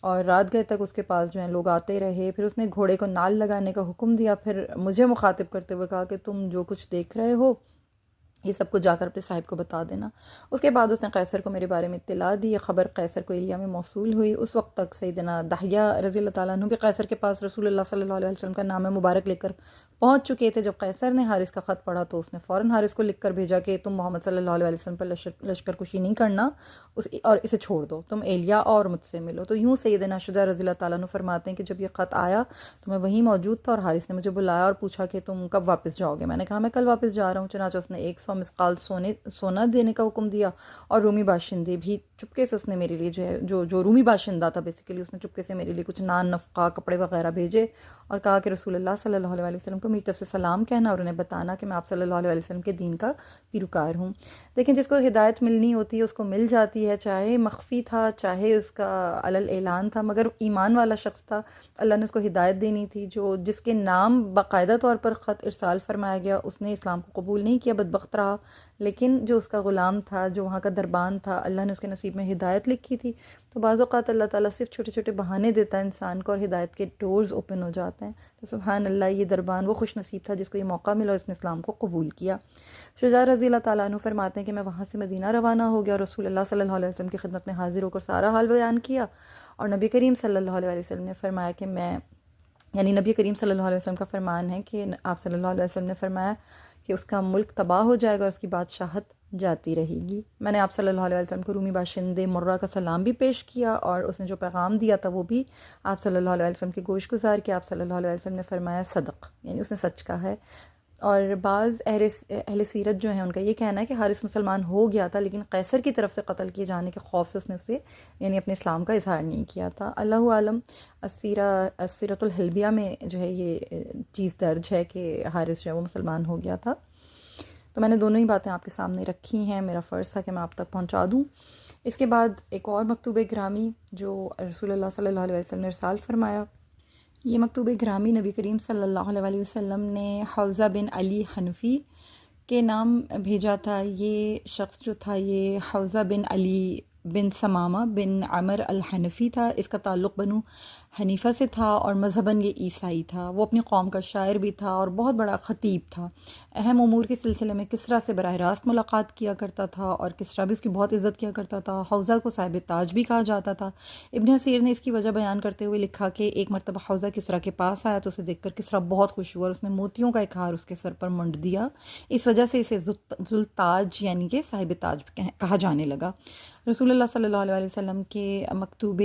A: اور رات گئے تک اس کے پاس جو ہیں لوگ آتے رہے۔ پھر اس نے گھوڑے کو نال لگانے کا حکم دیا، پھر مجھے مخاطب کرتے ہوئے کہا کہ تم جو کچھ دیکھ رہے ہو یہ سب کچھ جا کر اپنے صاحب کو بتا دینا۔ اس کے بعد اس نے قیصر کو میرے بارے میں اطلاع دی، یہ خبر قیصر کو ایلیا میں موصول ہوئی۔ اس وقت تک سیدنا دحیہ رضی اللہ تعالیٰ عنہ بھی قیصر کے پاس رسول اللہ صلی اللہ علیہ وسلم کا نام مبارک لے کر پہنچ چکے تھے۔ جب قیصر نے حارث کا خط پڑھا تو اس نے فوراً حارث کو لکھ کر بھیجا کہ تم محمد صلی اللہ علیہ وسلم پر لشکر کشی نہیں کرنا اور اسے چھوڑ دو، تم ایلیا اور مجھ سے ملو۔ تو یوں سیدنا شجاع رضی اللہ تعالیٰ عنہ فرماتے ہیں کہ جب یہ خط آیا تو میں وہیں موجود تھا، اور حارث نے مجھے بلایا اور پوچھا کہ تم کب واپس جاؤ گے؟ میں نے کہا میں کل واپس جا رہا ہوں۔ چنانچہ اس نے 100 مسقال سونا دینے کا حکم دیا، اور رومی باشندے بھی چپکے سے اس نے میرے لیے جو رومی باشندہ تھا بیسیکلی، اس نے چپکے سے میرے لیے کچھ نان، نفقہ، کپڑے وغیرہ بھیجے، اور کہا کہ رسول اللہ صلی اللہ علیہ وسلم کو میری طرف سے سلام کہنا اور انہیں بتانا کہ میں آپ صلی اللہ علیہ وسلم کے دین کا پیروکار ہوں۔ لیکن جس کو ہدایت ملنی ہوتی ہے اس کو مل جاتی ہے، چاہے مخفی تھا چاہے اس کا علل اعلان تھا، مگر ایمان والا شخص تھا، اللہ نے اس کو ہدایت دینی تھی۔ جس کے نام باقاعدہ طور پر خط ارسال فرمایا گیا اس نے اسلام کو قبول نہیں کیا، بدبخت رہا، لیکن جو اس کا غلام تھا، جو وہاں کا دربان تھا، اللہ نے اس کے نصیب میں ہدایت لکھی تھی۔ تو بعض اوقات اللہ تعالیٰ صرف چھوٹے چھوٹے بہانے دیتا ہے انسان کو، اور ہدایت کے ڈورز اوپن ہو جاتے ہیں۔ تو سبحان اللہ، یہ دربان وہ خوش نصیب تھا جس کو یہ موقع ملا اور اس نے اسلام کو قبول کیا۔ شجاع رضی اللہ تعالیٰ عنہ فرماتے ہیں کہ میں وہاں سے مدینہ روانہ ہو گیا اور رسول اللہ صلی اللہ علیہ وسلم کی خدمت میں حاضر ہو کر سارا حال بیان کیا، اور نبی کریم صلی اللہ علیہ وسلم نے فرمایا کہ نبی کریم صلی اللہ علیہ وسلم کا فرمان ہے کہ آپ صلی اللہ علیہ وسلم نے فرمایا کہ اس کا ملک تباہ ہو جائے گا اور اس کی بادشاہت جاتی رہے گی۔ میں نے آپ صلی اللہ علیہ وسلم کو رومی باشندے مرہ کا سلام بھی پیش کیا، اور اس نے جو پیغام دیا تھا وہ بھی آپ صلی اللہ علیہ وسلم کی گوش گزار کیا۔ آپ صلی اللہ علیہ وسلم نے فرمایا صدق، یعنی اس نے سچ کہا ہے۔ اور بعض اہل سیرت جو ہیں ان کا یہ کہنا ہے کہ حارث مسلمان ہو گیا تھا، لیکن قیصر کی طرف سے قتل کیے جانے کے خوف سے اس نے اسے یعنی اپنے اسلام کا اظہار نہیں کیا تھا۔ اللہ عالم۔ السیرۃ الحلبیہ میں جو ہے یہ چیز درج ہے کہ حارث جو ہے وہ مسلمان ہو گیا تھا۔ تو میں نے دونوں ہی باتیں آپ کے سامنے رکھی ہیں، میرا فرض تھا کہ میں آپ تک پہنچا دوں۔ اس کے بعد ایک اور مکتوب گرامی جو رسول اللہ صلی اللہ علیہ وسلم نے ارسال فرمایا، یہ مکتوب گرامی نبی کریم صلی اللہ علیہ وسلم نے حوزہ بن علی حنفی کے نام بھیجا تھا۔ یہ شخص جو تھا یہ حوزہ بن علی بن ثمامہ بن عمر الحنفی تھا۔ اس کا تعلق بنو حنیفہ سے تھا اور مذہباً یہ عیسائی تھا۔ وہ اپنی قوم کا شاعر بھی تھا اور بہت بڑا خطیب تھا۔ اہم امور کے سلسلے میں کسریٰ سے براہ راست ملاقات کیا کرتا تھا، اور کسریٰ بھی اس کی بہت عزت کیا کرتا تھا۔ حوزہ کو صاحب تاج بھی کہا جاتا تھا۔ ابن اسیر نے اس کی وجہ بیان کرتے ہوئے لکھا کہ ایک مرتبہ حوزہ کسریٰ کے پاس آیا تو اسے دیکھ کر کسریٰ بہت خوش ہوا اور اس نے موتیوں کا ایک ہار اس کے سر پر منڈ دیا۔ اس وجہ سے اسے ذوالتاج یعنی کہ صاحب تاج کہا جانے لگا۔ رسول اللہ صلی اللہ علیہ وسلم کے مکتوب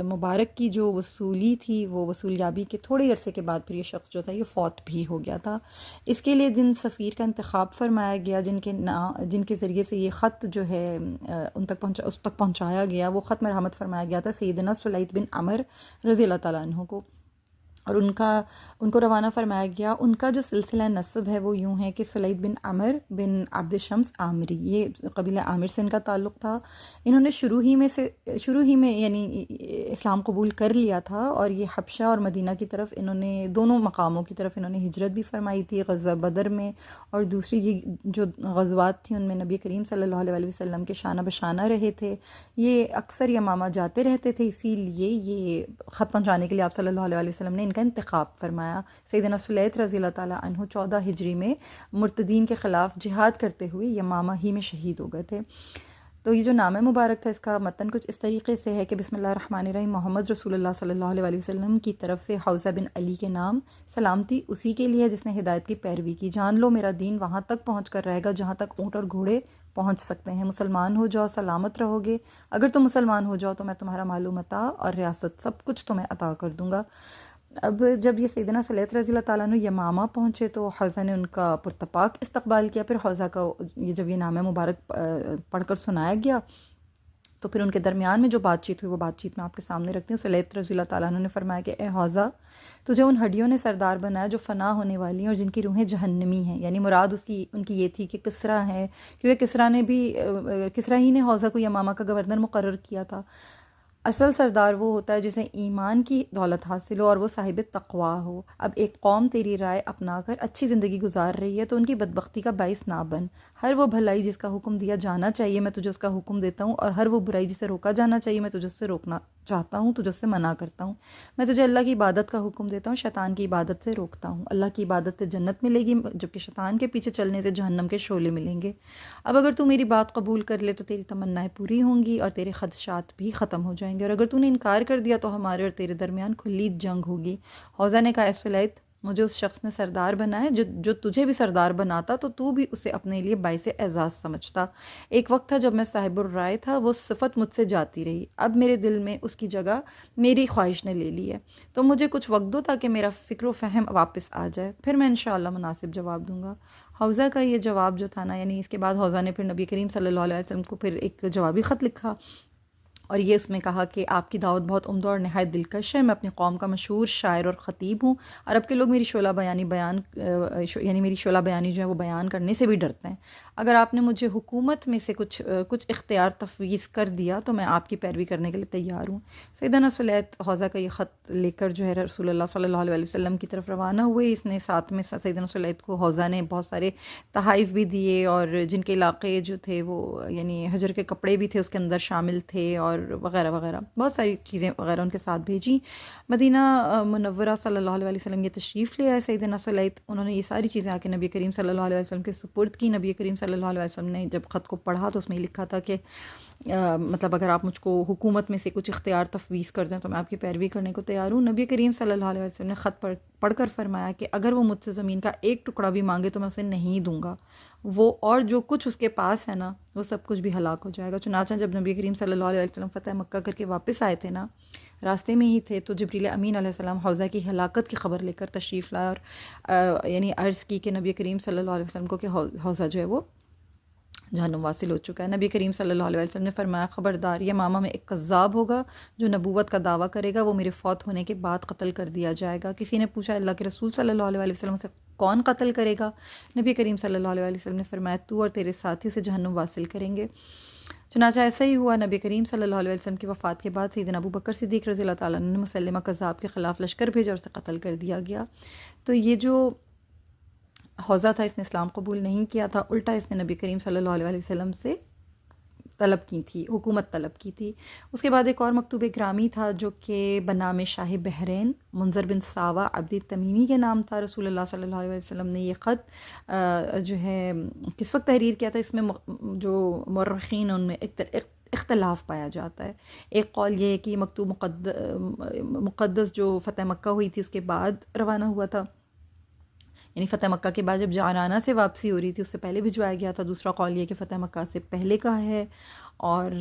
A: مبارک کی جو وصولی تھی، وہ وصولیابی کے تھوڑے عرصے کے بعد پھر یہ شخص جو تھا یہ فوت بھی ہو گیا تھا۔ اس کے لیے جن سفیر کا انتخاب فرمایا گیا، جن کے ذریعے سے یہ خط جو ہے اس تک پہنچایا گیا، وہ خط مرحمت فرمایا گیا تھا سیدنا سلید بن عمر رضی اللہ تعالیٰ عنہ کو، اور ان کو روانہ فرمایا گیا۔ ان کا جو سلسلہ نسب ہے وہ یوں ہے کہ سلید بن عمر بن عبد شمس عامری، یہ قبیلہ عامر سے ان کا تعلق تھا۔ انہوں نے شروع ہی میں یعنی اسلام قبول کر لیا تھا، اور یہ حبشہ اور مدینہ کی طرف انہوں نے دونوں مقاموں کی طرف انہوں نے ہجرت بھی فرمائی تھی، غزوہ بدر میں اور دوسری جو غزوات تھیں ان میں نبی کریم صلی اللہ علیہ وسلم کے شانہ بشانہ رہے تھے۔ یہ اکثر یمامہ جاتے رہتے تھے، اسی لیے یہ خط پہنچانے کے لیے آپ صلی اللہ علیہ وسلم نے ان کا انتخاب فرمایا۔ سیدنا سلیت رضی اللہ تعالیٰ عنہ 14 ہجری میں مرتدین کے خلاف جہاد کرتے ہوئے یمامہ ہی میں شہید ہو گئے تھے۔ تو یہ جو نام مبارک تھا اس کا متن کچھ اس طریقے سے ہے کہ بسم اللہ الرحمن الرحیم، محمد رسول اللہ صلی اللہ علیہ وسلم کی طرف سے حوزہ بن علی کے نام، سلامتی اسی کے لیے جس نے ہدایت کی پیروی کی۔ جان لو میرا دین وہاں تک پہنچ کر رہے گا جہاں تک اونٹ اور گھوڑے پہنچ سکتے ہیں۔ مسلمان ہو جاؤ، سلامت رہو گے۔ اگر تم مسلمان ہو جاؤ تو میں تمہارا مال و متاع اور ریاست سب کچھ تمہیں عطا کر دوں گا۔ اب جب یہ سیدنا سلیت رضی اللہ تعالیٰ عنہ یمامہ پہنچے تو حوزہ نے ان کا پرتپاک استقبال کیا۔ پھر حوزہ کا جب یہ نام مبارک پڑھ کر سنایا گیا تو پھر ان کے درمیان میں جو بات چیت ہوئی وہ بات چیت میں آپ کے سامنے رکھتی ہوں۔ سلیت رضی اللہ تعالیٰ عنہ نے فرمایا کہ اے حوزہ، تجھے ان ہڈیوں نے سردار بنایا جو فنا ہونے والی ہیں اور جن کی روحیں جہنمی ہیں۔ یعنی مراد ان کی یہ تھی کہ کسریٰ ہے، کیونکہ کسریٰ ہی نے حوزہ کو یمامہ کا گورنر مقرر کیا تھا۔ اصل سردار وہ ہوتا ہے جسے ایمان کی دولت حاصل ہو اور وہ صاحب تقویٰ ہو۔ اب ایک قوم تیری رائے اپنا کر اچھی زندگی گزار رہی ہے تو ان کی بدبختی کا باعث نہ بن۔ ہر وہ بھلائی جس کا حکم دیا جانا چاہیے میں تجھے اس کا حکم دیتا ہوں، اور ہر وہ برائی جسے روکا جانا چاہیے میں تجھے اس سے روکنا چاہتا ہوں، تجھے اس سے منع کرتا ہوں۔ میں تجھے اللہ کی عبادت کا حکم دیتا ہوں، شیطان کی عبادت سے روکتا ہوں۔ اللہ کی عبادت سے جنت ملے گی، جبکہ شیطان کے پیچھے چلنے سے جہنم کے شعلے ملیں گے۔ اب اگر تو میری بات قبول کر لے تو تیری تمنائیں پوری ہوں گی اور تیرے خدشات بھی ختم ہو جائیں گے، اور اگر تو نے انکار کر دیا تو ہمارے اور تیرے درمیان کھلی جنگ ہوگی۔ حوضہ نے کہا اے سلیط، مجھے اس شخص نے سردار بنایا جو تجھے بھی سردار بناتا تو بھی اسے اپنے لیے باعث اعزاز سمجھتا۔ ایک وقت تھا جب میں صاحب الرائے تھا، وہ صفت مجھ سے جاتی رہی، اب میرے دل میں اس کی جگہ میری خواہش نے لے لی ہے، تو مجھے کچھ وقت دو تاکہ میرا فکر و فہم واپس آ جائے، پھر میں انشاءاللہ مناسب جواب دوں گا۔ حوضہ کا یہ جواب جو تھا نا، یعنی اس کے بعد حوضہ نے پھر نبی کریم صلی اللہ علیہ وسلم کو پھر ایک جوابی خط لکھا، اور یہ اس میں کہا کہ آپ کی دعوت بہت عمدہ اور نہایت دلکش ہے، میں اپنی قوم کا مشہور شاعر اور خطیب ہوں، عرب کے لوگ میری شعلہ یعنی میری شعلہ بیانی جو ہے وہ بیان کرنے سے بھی ڈرتے ہیں۔ اگر آپ نے مجھے حکومت میں سے کچھ اختیار تفویض کر دیا تو میں آپ کی پیروی کرنے کے لیے تیار ہوں۔ سیدنا سلیط حوضہ کا یہ خط لے کر جو ہے رسول اللہ صلی اللہ علیہ وسلم کی طرف روانہ ہوئے۔ اس نے ساتھ میں سیدنا سلیط کو حوضہ نے بہت سارے تحائف بھی دیے، اور جن کے علاقے جو تھے وہ یعنی حجر کے کپڑے بھی تھے اس کے اندر شامل تھے، اور وغیرہ وغیرہ بہت ساری چیزیں وغیرہ ان کے ساتھ بھیجی۔ مدینہ منورہ صلی اللہ علیہ وسلم یہ تشریف لے آئے سیدنا سلیط، انہوں نے یہ ساری چیزیں آ کے نبی کریم صلی اللہ علیہ وسلم کے سپرد کی۔ نبی کریم صلی اللہ علیہ وسلم نے جب خط کو پڑھا تو اس میں لکھا تھا کہ مطلب اگر آپ مجھ کو حکومت میں سے کچھ اختیار تفویض کر دیں تو میں آپ کی پیروی کرنے کو تیار ہوں۔ نبی کریم صلی اللہ علیہ وسلم نے خط پڑھ کر فرمایا کہ اگر وہ مجھ سے زمین کا ایک ٹکڑا بھی مانگے تو میں اسے نہیں دوں گا، وہ اور جو کچھ اس کے پاس ہے نا وہ سب کچھ بھی ہلاک ہو جائے گا۔ چنانچہ جب نبی کریم صلی اللہ علیہ وسلم فتح مکہ کر کے واپس آئے تھے نا، راستے میں ہی تھے تو جبریل امین علیہ السلام حوضہ کی ہلاکت کی خبر لے کر تشریف لائے، اور یعنی عرض کی کہ نبی کریم صلی اللہ علیہ وسلم کو کہ حوضہ جو ہے وہ جہنم واصل ہو چکا ہے۔ نبی کریم صلی اللہ علیہ وسلم نے فرمایا خبردار، یہ ماما میں ایک کذاب ہوگا جو نبوت کا دعویٰ کرے گا، وہ میرے فوت ہونے کے بعد قتل کر دیا جائے گا۔ کسی نے پوچھا اللہ کے رسول صلی اللہ علیہ وسلم سے کون قتل کرے گا؟ نبی کریم صلی اللہ علیہ وسلم نے فرمایا تو اور تیرے ساتھی اسے جہنم واصل کریں گے۔ چنانچہ ایسا ہی ہوا۔ نبی کریم صلی اللہ علیہ وسلم کی وفات کے بعد سیدنا ابو بکر صدیق رضی اللہ تعالیٰ عنہ نے مسلمہ کذاب کے خلاف لشکر بھیجا اور اسے قتل کر دیا گیا۔ تو یہ جو حوضہ تھا اس نے اسلام قبول نہیں کیا تھا، الٹا اس نے نبی کریم صلی اللہ علیہ وسلم سے طلب کی تھی، حکومت طلب کی تھی۔ اس کے بعد ایک اور مکتوب گرامی تھا جو کہ بنام شاہ بحرین منظر بن ساوا عبدی تمیمی کے نام تھا۔ رسول اللہ صلی اللہ علیہ وسلم نے یہ خط جو ہے کس وقت تحریر کیا تھا، اس میں جو مورخین ان میں اختلاف پایا جاتا ہے۔ ایک قول یہ ہے کہ یہ مکتوب مقدس جو فتح مکہ ہوئی تھی اس کے بعد روانہ ہوا تھا، یعنی فتح مکہ کے بعد جب جعرانہ سے واپسی ہو رہی تھی اس سے پہلے بھجوایا گیا تھا۔ دوسرا قول یہ کہ فتح مکہ سے پہلے کا ہے، اور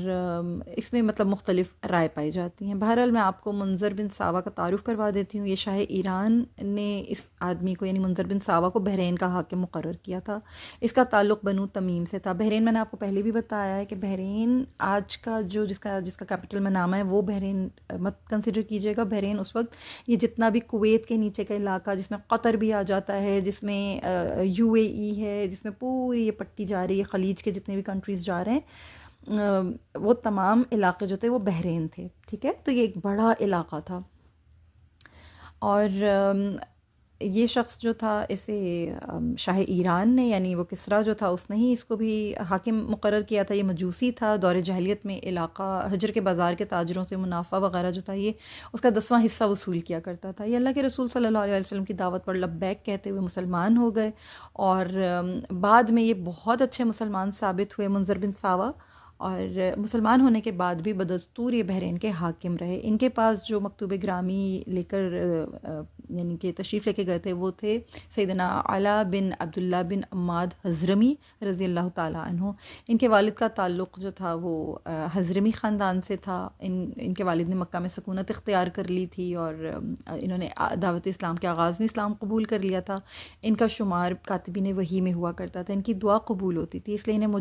A: اس میں مطلب مختلف رائے پائی جاتی ہیں۔ بہرحال میں آپ کو منظر بن ساوا کا تعارف کروا دیتی ہوں۔ یہ شاہ ایران نے اس آدمی کو یعنی منظر بن ساوا کو بحرین کا حاکم مقرر کیا تھا۔ اس کا تعلق بنو تمیم سے تھا۔ بحرین میں نے آپ کو پہلے بھی بتایا ہے کہ بحرین آج کا جو جس کا کیپٹل منامہ ہے وہ بحرین مت کنسیڈر کیجیے گا۔ بحرین اس وقت یہ جتنا بھی کویت کے نیچے کا علاقہ جس میں قطر بھی آ جاتا ہے، جس میں یو اے ای ہے، جس میں پوری یہ پٹی جا رہی ہے، خلیج کے جتنے بھی کنٹریز جا رہے ہیں، وہ تمام علاقے جو تھے وہ بحرین تھے، ٹھیک ہے۔ تو یہ ایک بڑا علاقہ تھا، اور یہ شخص جو تھا اسے شاہ ایران نے یعنی وہ کسریٰ جو تھا اس نے ہی اس کو بھی حاکم مقرر کیا تھا۔ یہ مجوسی تھا، دور جاہلیت میں علاقہ حجر کے بازار کے تاجروں سے منافع وغیرہ جو تھا یہ اس کا 10واں حصہ وصول کیا کرتا تھا۔ یہ اللہ کے رسول صلی اللہ علیہ وسلم کی دعوت پر لبیک کہتے ہوئے مسلمان ہو گئے، اور بعد میں یہ بہت اچھے مسلمان ثابت ہوئے منظر بن ساوا، اور مسلمان ہونے کے بعد بھی بدستور یہ بحرین کے حاکم رہے۔ ان کے پاس جو مکتوب گرامی لے کر یعنی کہ تشریف لے کے گئے تھے وہ تھے سیدنا علا بن عبداللہ بن عماد حضرمی رضی اللہ تعالیٰ عنہ۔ ان کے والد کا تعلق جو تھا وہ حضرمی خاندان سے تھا۔ ان کے والد نے مکہ میں سکونت اختیار کر لی تھی، اور انہوں نے دعوت اسلام کے آغاز میں اسلام قبول کر لیا تھا۔ ان کا شمار کاتبین وحی میں ہوا کرتا تھا، ان کی دعا قبول ہوتی تھی، اس لیے انہیں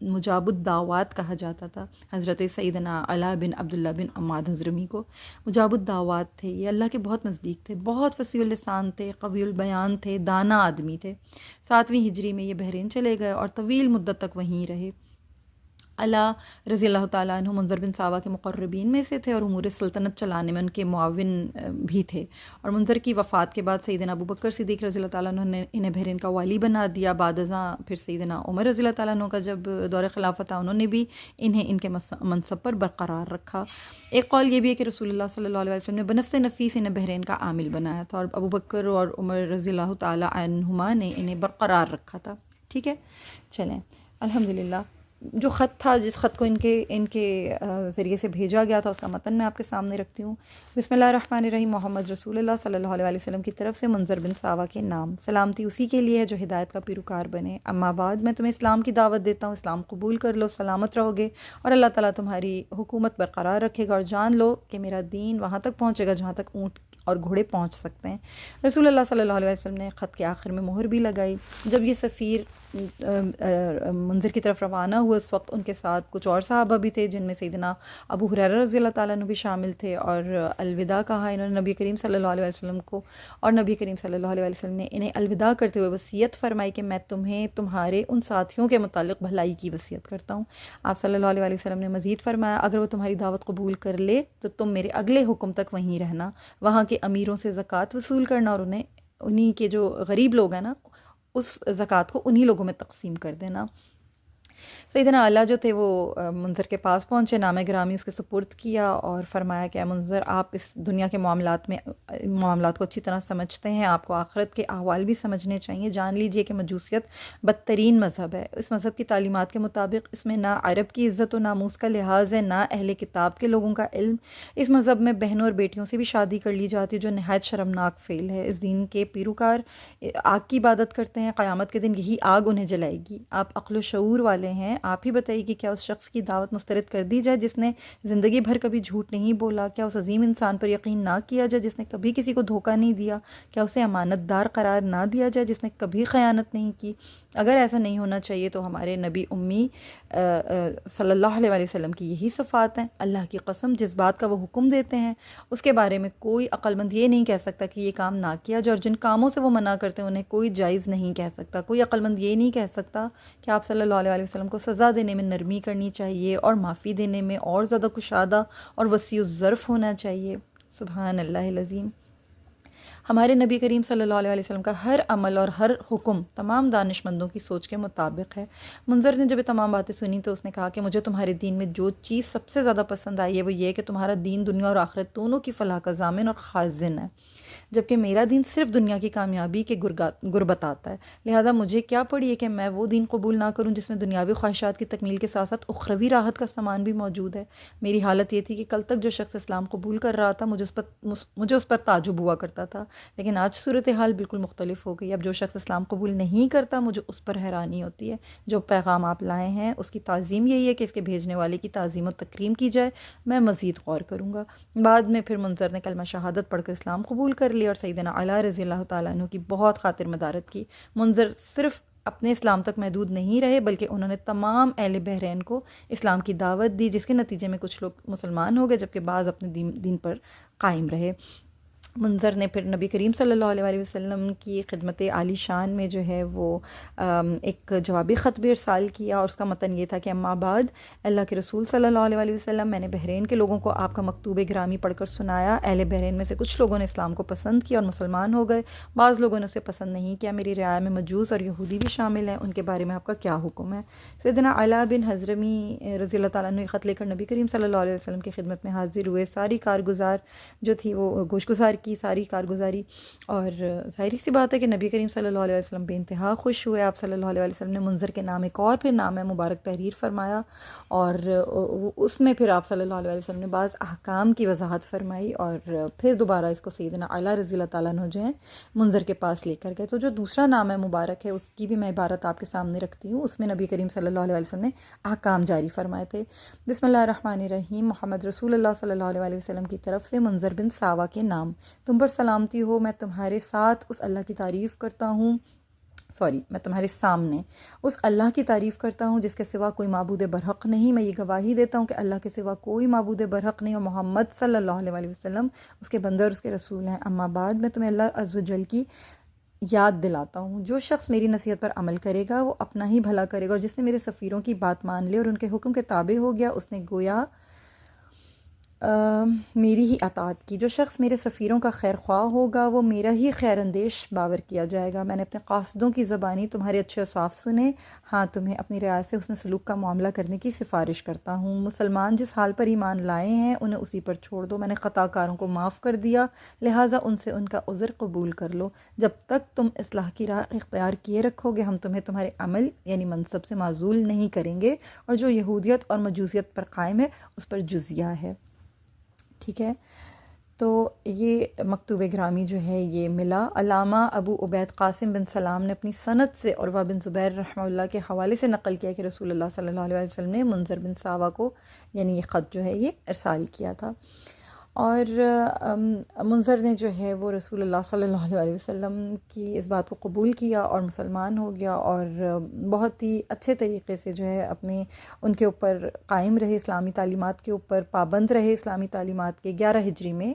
A: مجاب الدعوات کہا جاتا تھا۔ حضرت سیدنا علا بن عبداللہ بن عماد حضرمی کو مجاب الدعوات تھے۔ یہ اللہ کے بہت نزدیک تھے، بہت فصیح اللسان تھے، قوی البیان تھے، دانا آدمی تھے۔ 7ویں ہجری میں یہ بحرین چلے گئے اور طویل مدت تک وہیں رہے۔ علا رضی اللہ تعالیٰ عنہ منظر بن ساوا کے مقربین میں سے تھے اور امور سلطنت چلانے میں ان کے معاون بھی تھے، اور منظر کی وفات کے بعد سیدنا ابو بکر صدیق رضی اللہ تعالیٰ عنہ نے انہیں بحرین کا والی بنا دیا۔ بعد ازاں پھر سیدنا عمر رضی اللہ تعالیٰ عنہ کا جب دور خلافت تھا، انہوں نے بھی انہیں ان کے منصب پر برقرار رکھا۔ ایک قول یہ بھی ہے کہ رسول اللہ صلی اللہ علیہ وسلم نے بنفس نفیس انہیں بحرین کا عامل بنایا تھا، اور ابو بکر اور عمر رضی اللہ تعالیٰ عنہما نے انہیں برقرار رکھا تھا۔ ٹھیک ہے، چلیں الحمدللہ۔ جو خط تھا، جس خط کو ان کے ذریعے سے بھیجا گیا تھا، اس کا متن میں آپ کے سامنے رکھتی ہوں۔ بسم اللہ الرحمن الرحیم۔ محمد رسول اللہ صلی اللہ علیہ وسلم کی طرف سے منظر بن ساوا کے نام، سلامتی اسی کے لیے ہے جو ہدایت کا پیروکار بنے۔ اما بعد، میں تمہیں اسلام کی دعوت دیتا ہوں، اسلام قبول کر لو، سلامت رہو گے اور اللہ تعالیٰ تمہاری حکومت برقرار رکھے گا، اور جان لو کہ میرا دین وہاں تک پہنچے گا جہاں تک اونٹ اور گھوڑے پہنچ سکتے ہیں۔ رسول اللہ صلی اللہ علیہ وسلم نے خط کے آخر میں مہر بھی لگائی۔ جب یہ سفیر منظر کی طرف روانہ ہوئے، اس وقت ان کے ساتھ کچھ اور صحابہ بھی تھے، جن میں سیدنا ابو ہریرہ رضی اللہ تعالیٰ عنہ بھی شامل تھے، اور الوداع کہا انہوں نے نبی کریم صلی اللہ علیہ وسلم کو، اور نبی کریم صلی اللہ علیہ وسلم نے انہیں الوداع کرتے ہوئے وصیت فرمائی کہ میں تمہیں تمہارے ان ساتھیوں کے متعلق بھلائی کی وصیت کرتا ہوں۔ آپ صلی اللہ علیہ وسلم نے مزید فرمایا، اگر وہ تمہاری دعوت قبول کر لے تو تم میرے اگلے حکم تک وہیں رہنا، وہاں کے امیروں سے زکوٰۃ وصول کرنا، اور انہیں کے جو غریب لوگ ہیں نا، اس زکوٰۃ کو انہی لوگوں میں تقسیم کر دینا۔ سیدنا علی جو تھے وہ منظر کے پاس پہنچے، نام گرامی اس کے سپرد کیا اور فرمایا کہ اے منظر، آپ اس دنیا کے معاملات کو اچھی طرح سمجھتے ہیں، آپ کو آخرت کے احوال بھی سمجھنے چاہیے۔ جان لیجئے کہ مجوسیت بدترین مذہب ہے۔ اس مذہب کی تعلیمات کے مطابق اس میں نہ عرب کی عزت و ناموس کا لحاظ ہے، نہ اہل کتاب کے لوگوں کا علم۔ اس مذہب میں بہنوں اور بیٹیوں سے بھی شادی کر لی جاتی ہے، جو نہایت شرمناک فعل ہے۔ اس دین کے پیروکار آگ کی عبادت کرتے ہیں، قیامت کے دن یہی آگ انہیں جلائے گی۔ آپ عقل و شعور والے ہیں، آپ ہی بتائیے کہ کیا اس شخص کی دعوت مسترد کر دی جائے جس نے زندگی بھر کبھی جھوٹ نہیں بولا؟ کیا اس عظیم انسان پر یقین نہ کیا جائے جس نے کبھی کسی کو دھوکہ نہیں دیا؟ کیا اسے امانت دار قرار نہ دیا جائے جس نے کبھی خیانت نہیں کی؟ اگر ایسا نہیں ہونا چاہیے تو ہمارے نبی امی صلی اللہ علیہ وسلم کی یہی صفات ہیں۔ اللہ کی قسم، جس بات کا وہ حکم دیتے ہیں اس کے بارے میں کوئی عقل مند یہ نہیں کہہ سکتا کہ یہ کام نہ کیا جائے، اور جن کاموں سے وہ منع کرتے ہیں انہیں کوئی جائز نہیں کہہ سکتا۔ کوئی عقل مند یہ نہیں کہہ سکتا کہ آپ صلی اللہ علیہ وسلم کو سزا دینے میں نرمی کرنی چاہیے اور معافی دینے میں اور زیادہ کشادہ اور وسیع الظرف ہونا چاہیے۔ سبحان اللہ العظیم۔ ہمارے نبی کریم صلی اللہ علیہ وسلم کا ہر عمل اور ہر حکم تمام دانش مندوں کی سوچ کے مطابق ہے۔ منظر نے جب یہ تمام باتیں سنی تو اس نے کہا کہ مجھے تمہارے دین میں جو چیز سب سے زیادہ پسند آئی ہے وہ یہ ہے کہ تمہارا دین دنیا اور آخرت دونوں کی فلاح کا ضامن اور خازن ہے، جبکہ میرا دین صرف دنیا کی کامیابی کے گر بتاتا ہے۔ لہذا مجھے کیا پڑی ہے کہ میں وہ دین قبول نہ کروں جس میں دنیاوی خواہشات کی تکمیل کے ساتھ ساتھ اخروی راحت کا سامان بھی موجود ہے۔ میری حالت یہ تھی کہ کل تک جو شخص اسلام قبول کر رہا تھا مجھے اس پر تعجب ہوا کرتا تھا، لیکن آج صورتحال بالکل مختلف ہو گئی۔ اب جو شخص اسلام قبول نہیں کرتا مجھے اس پر حیرانی ہوتی ہے۔ جو پیغام آپ لائے ہیں اس کی تعظیم یہی ہے کہ اس کے بھیجنے والے کی تعظیم و تکریم کی جائے۔ میں مزید غور کروں گا۔ بعد میں پھر منظر نے کلمہ شہادت پڑھ کر اسلام قبول کر لیا اور سیدنا علی رضی اللہ تعالیٰ عنہ کی بہت خاطر مدارت کی۔ منظر صرف اپنے اسلام تک محدود نہیں رہے بلکہ انہوں نے تمام اہل بحرین کو اسلام کی دعوت دی، جس کے نتیجے میں کچھ لوگ مسلمان ہو گئے جبکہ بعض اپنے دین پر قائم رہے۔ منظر نے پھر نبی کریم صلی اللہ علیہ وسلم کی خدمت عالی شان میں جو ہے وہ ایک جوابی خط بھی ارسال کیا، اور اس کا متن یہ تھا کہ اما بعد، اللہ کے رسول صلی اللہ علیہ وسلم، میں نے بحرین کے لوگوں کو آپ کا مکتوب گرامی پڑھ کر سنایا۔ اہل بحرین میں سے کچھ لوگوں نے اسلام کو پسند کیا اور مسلمان ہو گئے، بعض لوگوں نے اسے پسند نہیں کیا۔ میری رعایا میں مجوس اور یہودی بھی شامل ہیں، ان کے بارے میں آپ کا کیا حکم ہے؟ سیدنا علی بن حضرمی رضی اللہ تعالیٰ عنہ خط لے کر نبی کریم صلی اللہ علیہ وسلم کی خدمت میں حاضر ہوئے۔ ساری کارگزار جو تھی وہ گوش گزار کی ساری کارگزاری، اور ظاہری سی بات ہے کہ نبی کریم صلی اللہ علیہ وسلم بے انتہا خوش ہوئے۔ آپ صلی اللہ علیہ وسلم نے منظر کے نام ایک اور پھر نام مبارک تحریر فرمایا، اور اس میں پھر آپ صلی اللہ علیہ وسلم نے بعض احکام کی وضاحت فرمائی، اور پھر دوبارہ اس کو سیدنا علی رضی اللہ تعالیٰ عنہ جو ہیں منظر کے پاس لے کر گئے۔ تو جو دوسرا نام مبارک ہے اس کی بھی میں عبارت آپ کے سامنے رکھتی ہوں۔ اس میں نبی کریم صلی اللہ علیہ وسلم نے احکام جاری فرمائے تھے۔ بسم اللہ الرحمن الرحیم۔ محمد رسول اللہ صلی اللہ علیہ وسلم کی طرف سے منظر بن ساوا کے نام، تم پر سلامتی ہو، میں تمہارے ساتھ اس اللہ کی تعریف کرتا ہوں، میں تمہارے سامنے اس اللہ کی تعریف کرتا ہوں جس کے سوا کوئی معبود برحق نہیں۔ میں یہ گواہی دیتا ہوں کہ اللہ کے سوا کوئی معبود برحق نہیں، اور محمد صلی اللہ علیہ وسلم اس کے بندے اور اس کے رسول ہیں۔ اما بعد، میں تمہیں اللہ عز و جل کی یاد دلاتا ہوں، جو شخص میری نصیحت پر عمل کرے گا وہ اپنا ہی بھلا کرے گا، اور جس نے میرے سفیروں کی بات مان لی اور ان کے حکم کے تابع ہو گیا اس نے گویا میری ہی اطاعت کی۔ جو شخص میرے سفیروں کا خیر خواہ ہوگا وہ میرا ہی خیر اندیش باور کیا جائے گا۔ میں نے اپنے قاصدوں کی زبانی تمہارے اچھے اوصاف سنے، ہاں تمہیں اپنی رعایا سے حسن سلوک کا معاملہ کرنے کی سفارش کرتا ہوں۔ مسلمان جس حال پر ایمان لائے ہیں انہیں اسی پر چھوڑ دو، میں نے خطا کاروں کو معاف کر دیا، لہٰذا ان سے ان کا عذر قبول کر لو۔ جب تک تم اصلاح کی راہ اختیار کیے رکھو گے ہم تمہیں تمہارے عمل یعنی منصب سے معزول نہیں کریں گے، اور جو یہودیت اور مجوسیت پر قائم ہے اس پر جزیہ ہے۔ ٹھیک ہے، تو یہ مکتوب گرامی جو ہے یہ ملا۔ علامہ ابو عبید قاسم بن سلام نے اپنی سند سے عروہ بن زبیر رحمہ اللہ کے حوالے سے نقل کیا کہ رسول اللہ صلی اللہ علیہ وسلم نے منذر بن ساوا کو یعنی یہ خط جو ہے یہ ارسال کیا تھا، اور منذر نے جو ہے وہ رسول اللہ صلی اللہ علیہ وسلم کی اس بات کو قبول کیا اور مسلمان ہو گیا، اور بہت ہی اچھے طریقے سے جو ہے اپنے ان کے اوپر قائم رہے، اسلامی تعلیمات کے اوپر پابند رہے۔ اسلامی تعلیمات کے 11 ہجری میں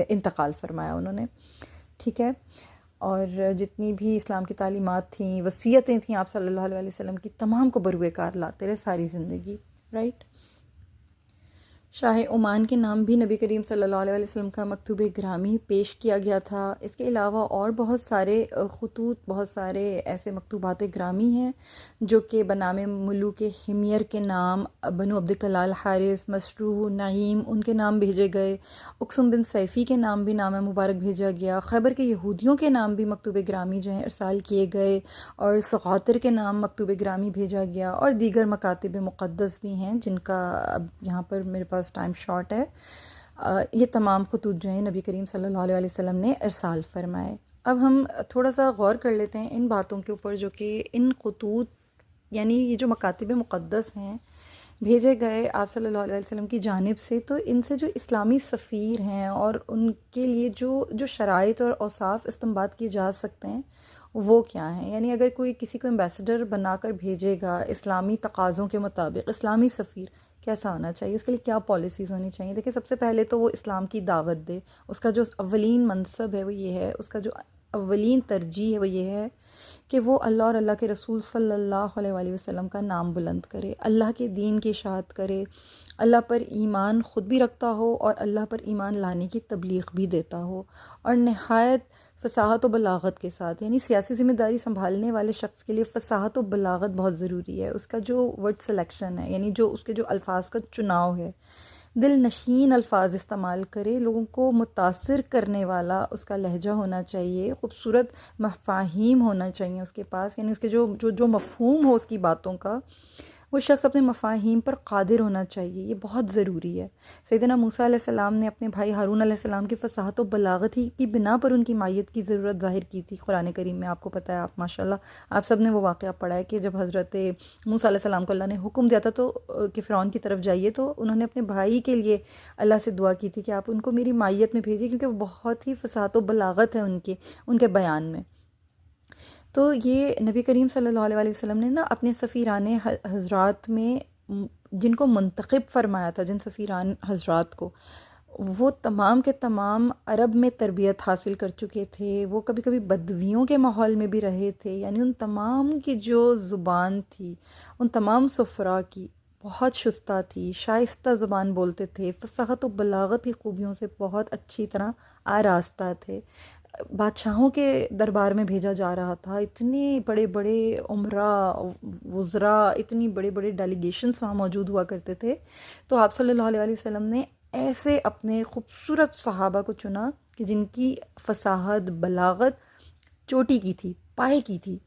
A: انتقال فرمایا انہوں نے۔ ٹھیک ہے، اور جتنی بھی اسلام کی تعلیمات تھیں، وصیتیں تھیں آپ صلی اللہ علیہ وسلم کی، تمام کو بروئے کار لاتے رہے ساری زندگی، رائٹ۔ شاہ عمان کے نام بھی نبی کریم صلی اللہ علیہ وسلم کا مکتوب گرامی پیش کیا گیا تھا۔ اس کے علاوہ اور بہت سارے خطوط، بہت سارے ایسے مکتوبات گرامی ہیں جو کہ بنام ملوک حمیر کے نام، بنو عبد کلال حارث، مسروح، نعیم ان کے نام بھیجے گئے، اقسم بن سیفی کے نام بھی نام مبارک بھیجا گیا، خیبر کے یہودیوں کے نام بھی مکتوب گرامی جو ہیں ارسال کیے گئے، اور سغاتر کے نام مکتوب گرامی بھیجا گیا، اور دیگر مکاتب مقدس بھی ہیں جن کا اب یہاں پر میرے پاس ٹائم شارٹ ہے۔ یہ تمام خطوط جو ہیں نبی کریم صلی اللہ علیہ وسلم نے ارسال فرمائے۔ اب ہم تھوڑا سا غور کر لیتے ہیں ان باتوں کے اوپر جو کہ ان خطوط یعنی یہ جو مکاتب مقدس ہیں بھیجے گئے آپ صلی اللہ علیہ وسلم کی جانب سے، تو ان سے جو اسلامی سفیر ہیں اور ان کے لیے جو شرائط اور اوصاف استنباط کیے جا سکتے ہیں وہ کیا ہیں؟ یعنی اگر کوئی کسی کو ایمبیسڈر بنا کر بھیجے گا اسلامی تقاضوں کے مطابق، اسلامی سفیر کیسا ہونا چاہیے، اس کے لیے کیا پالیسیز ہونی چاہیے؟ دیکھیں، سب سے پہلے تو وہ اسلام کی دعوت دے، اس کا جو اولین منصب ہے وہ یہ ہے، اس کا جو اولین ترجیح ہے وہ یہ ہے کہ وہ اللہ اور اللہ کے رسول صلی اللہ علیہ وآلہ وسلم کا نام بلند کرے، اللہ کے دین کی اشاعت کرے، اللہ پر ایمان خود بھی رکھتا ہو اور اللہ پر ایمان لانے کی تبلیغ بھی دیتا ہو، اور نہایت فصاحت و بلاغت کے ساتھ، یعنی سیاسی ذمہ داری سنبھالنے والے شخص کے لیے فصاحت و بلاغت بہت ضروری ہے۔ اس کا جو ورڈ سلیکشن ہے، یعنی جو اس کے جو الفاظ کا چناؤ ہے، دل نشین الفاظ استعمال کرے، لوگوں کو متاثر کرنے والا اس کا لہجہ ہونا چاہیے، خوبصورت مفاہیم ہونا چاہیے اس کے پاس، یعنی اس کے جو مفہوم ہو اس کی باتوں کا، وہ شخص اپنے مفاہیم پر قادر ہونا چاہیے، یہ بہت ضروری ہے۔ سیدنا موسیٰ علیہ السلام نے اپنے بھائی ہارون علیہ السلام کی فصاحت و بلاغت ہی کی بنا پر ان کی مائیت کی ضرورت ظاہر کی تھی۔ قرآن کریم میں آپ کو پتہ ہے، آپ ماشاءاللہ آپ سب نے وہ واقعہ پڑھا ہے کہ جب حضرت موسیٰ علیہ السلام کو اللہ نے حکم دیا تھا تو کہ فرعون کی طرف جائیے، تو انہوں نے اپنے بھائی کے لیے اللہ سے دعا کی تھی کہ آپ ان کو میری مائیت میں بھیجیے، کیونکہ وہ بہت ہی فصاحت و بلاغت ہے ان کے بیان میں۔ تو یہ نبی کریم صلی اللہ علیہ وسلم نے اپنے سفیران حضرات میں جن کو منتخب فرمایا تھا، جن سفیران حضرات کو، وہ تمام کے تمام عرب میں تربیت حاصل کر چکے تھے، وہ کبھی کبھی بدویوں کے ماحول میں بھی رہے تھے، یعنی ان تمام کی جو زبان تھی، ان تمام سفراء کی بہت شستہ تھی، شائستہ زبان بولتے تھے، فصاحت و بلاغت کی خوبیوں سے بہت اچھی طرح آراستہ تھے، بادشاہوں کے دربار میں بھیجا جا رہا تھا، اتنے بڑے بڑے عمراء، وزراء، اتنی بڑے بڑے ڈیلیگیشنز وہاں موجود ہوا کرتے تھے، تو آپ صلی اللہ علیہ وسلم نے ایسے اپنے خوبصورت صحابہ کو چنا کہ جن کی فصاحت، بلاغت چوٹی کی تھی، پائے کی تھی۔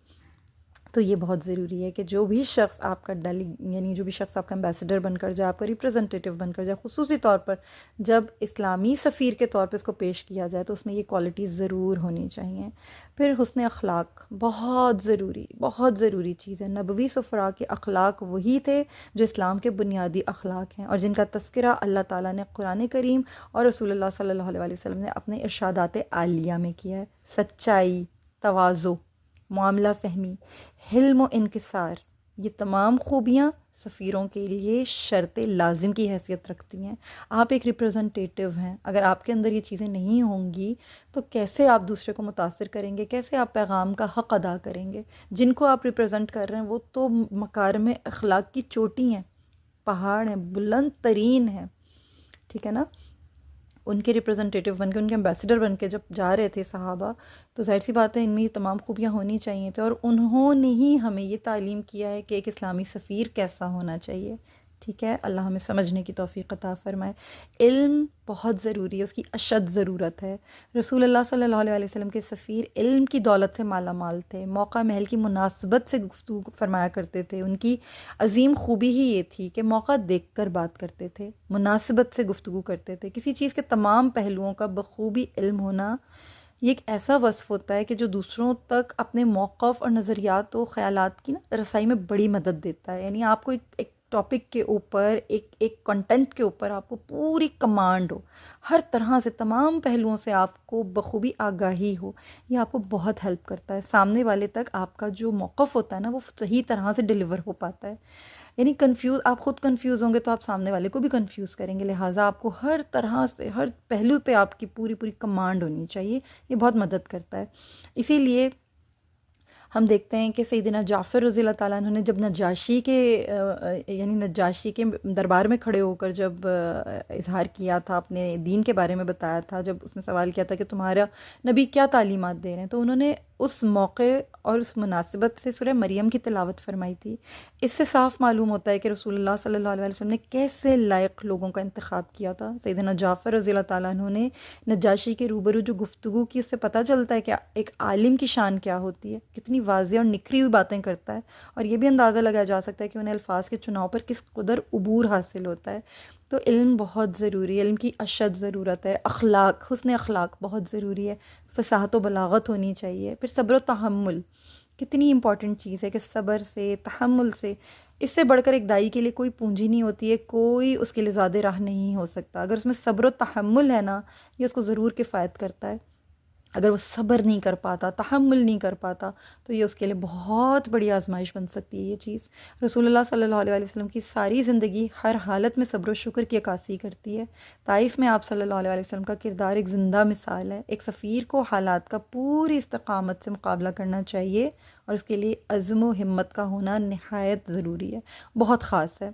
A: تو یہ بہت ضروری ہے کہ جو بھی شخص آپ کا یعنی جو بھی شخص آپ کا ایمبیسڈر بن کر جائے، آپ کا ریپرزنٹیٹیو بن کر جائے، خصوصی طور پر جب اسلامی سفیر کے طور پر اس کو پیش کیا جائے تو اس میں یہ کوالٹیز ضرور ہونی چاہیے۔ پھر حسن اخلاق بہت ضروری چیز ہے۔ نبوی سفراء کے اخلاق وہی تھے جو اسلام کے بنیادی اخلاق ہیں، اور جن کا تذکرہ اللہ تعالیٰ نے قرآن کریم اور رسول اللہ صلی اللہ علیہ وسلم نے اپنے ارشادات عالیہ میں کیا ہے۔ سچائی، تواضع، معاملہ فہمی، حلم و انکسار، یہ تمام خوبیاں سفیروں کے لیے شرط لازم کی حیثیت رکھتی ہیں۔ آپ ایک ریپرزنٹیٹیو ہیں، اگر آپ کے اندر یہ چیزیں نہیں ہوں گی تو کیسے آپ دوسرے کو متاثر کریں گے، کیسے آپ پیغام کا حق ادا کریں گے؟ جن کو آپ ریپرزنٹ کر رہے ہیں وہ تو مکارم اخلاق کی چوٹی ہیں، پہاڑ ہیں، بلند ترین ہیں، ٹھیک ہے نا؟ ان کے ریپرزنٹیٹیو بن کے، ان کے امبیسڈر بن کے جب جا رہے تھے صحابہ، تو ظاہر سی بات ہے ان میں یہ تمام خوبیاں ہونی چاہیے تھیں، اور انہوں نے ہی ہمیں یہ تعلیم کیا ہے کہ ایک اسلامی سفیر کیسا ہونا چاہیے، ٹھیک ہے؟ اللہ ہمیں سمجھنے کی توفیق عطا فرمائے۔ علم بہت ضروری ہے، اس کی اشد ضرورت ہے۔ رسول اللہ صلی اللہ علیہ وسلم کے سفیر علم کی دولت سے مالا مال تھے، موقع محل کی مناسبت سے گفتگو فرمایا کرتے تھے۔ ان کی عظیم خوبی ہی یہ تھی کہ موقع دیکھ کر بات کرتے تھے، مناسبت سے گفتگو کرتے تھے۔ کسی چیز کے تمام پہلوؤں کا بخوبی علم ہونا یہ ایک ایسا وصف ہوتا ہے کہ جو دوسروں تک اپنے موقف اور نظریات و خیالات کی نا رسائی میں بڑی مدد دیتا ہے۔ یعنی آپ کو ایک ٹاپک کے اوپر، ایک کنٹینٹ کے اوپر آپ کو پوری کمانڈ ہو، ہر طرح سے تمام پہلوؤں سے آپ کو بخوبی آگاہی ہو، یہ آپ کو بہت ہیلپ کرتا ہے۔ سامنے والے تک آپ کا جو موقف ہوتا ہے نا وہ صحیح طرح سے ڈیلیور ہو پاتا ہے۔ یعنی آپ خود کنفیوز ہوں گے تو آپ سامنے والے کو بھی کنفیوز کریں گے، لہٰذا آپ کو ہر طرح سے ہر پہلو پہ آپ کی پوری کمانڈ ہونی چاہیے، یہ بہت مدد کرتا ہے۔ اسی لیے ہم دیکھتے ہیں کہ سیدنا جعفر رضی اللہ تعالیٰ عنہ نے جب نجاشی کے دربار میں کھڑے ہو کر جب اظہار کیا تھا، اپنے دین کے بارے میں بتایا تھا، جب اس نے سوال کیا تھا کہ تمہارا نبی کیا تعلیمات دے رہے ہیں، تو انہوں نے اس موقع اور اس مناسبت سے سورہ مریم کی تلاوت فرمائی تھی۔ اس سے صاف معلوم ہوتا ہے کہ رسول اللہ صلی اللہ علیہ وسلم نے کیسے لائق لوگوں کا انتخاب کیا تھا۔ سیدنا جعفر رضی اللہ تعالیٰ عنہ نے نجاشی کے روبرو جو گفتگو کی، اس سے پتہ چلتا ہے کہ ایک عالم کی شان کیا ہوتی ہے، کتنی واضح اور نکھری ہوئی باتیں کرتا ہے، اور یہ بھی اندازہ لگایا جا سکتا ہے کہ انہیں الفاظ کے چناؤ پر کس قدر عبور حاصل ہوتا ہے۔ تو علم بہت ضروری ہے، علم کی اشد ضرورت ہے۔ اخلاق، حسن اخلاق بہت ضروری ہے، فصاحت و بلاغت ہونی چاہیے۔ پھر صبر و تحمل کتنی امپورٹنٹ چیز ہے کہ صبر سے، تحمل سے، اس سے بڑھ کر ایک دائی کے لیے کوئی پونجی نہیں ہوتی ہے، کوئی اس کے لیے زیادہ راہ نہیں ہو سکتا۔ اگر اس میں صبر و تحمل ہے نا، یہ اس کو ضرور کفایت کرتا ہے۔ اگر وہ صبر نہیں کر پاتا، تحمل نہیں کر پاتا، تو یہ اس کے لیے بہت بڑی آزمائش بن سکتی ہے یہ چیز۔ رسول اللہ صلی اللہ علیہ وسلم کی ساری زندگی ہر حالت میں صبر و شکر کی عکاسی کرتی ہے۔ طائف میں آپ صلی اللہ علیہ وسلم کا کردار ایک زندہ مثال ہے۔ ایک سفیر کو حالات کا پوری استقامت سے مقابلہ کرنا چاہیے، اور اس کے لیے عزم و ہمت کا ہونا نہایت ضروری ہے، بہت خاص ہے۔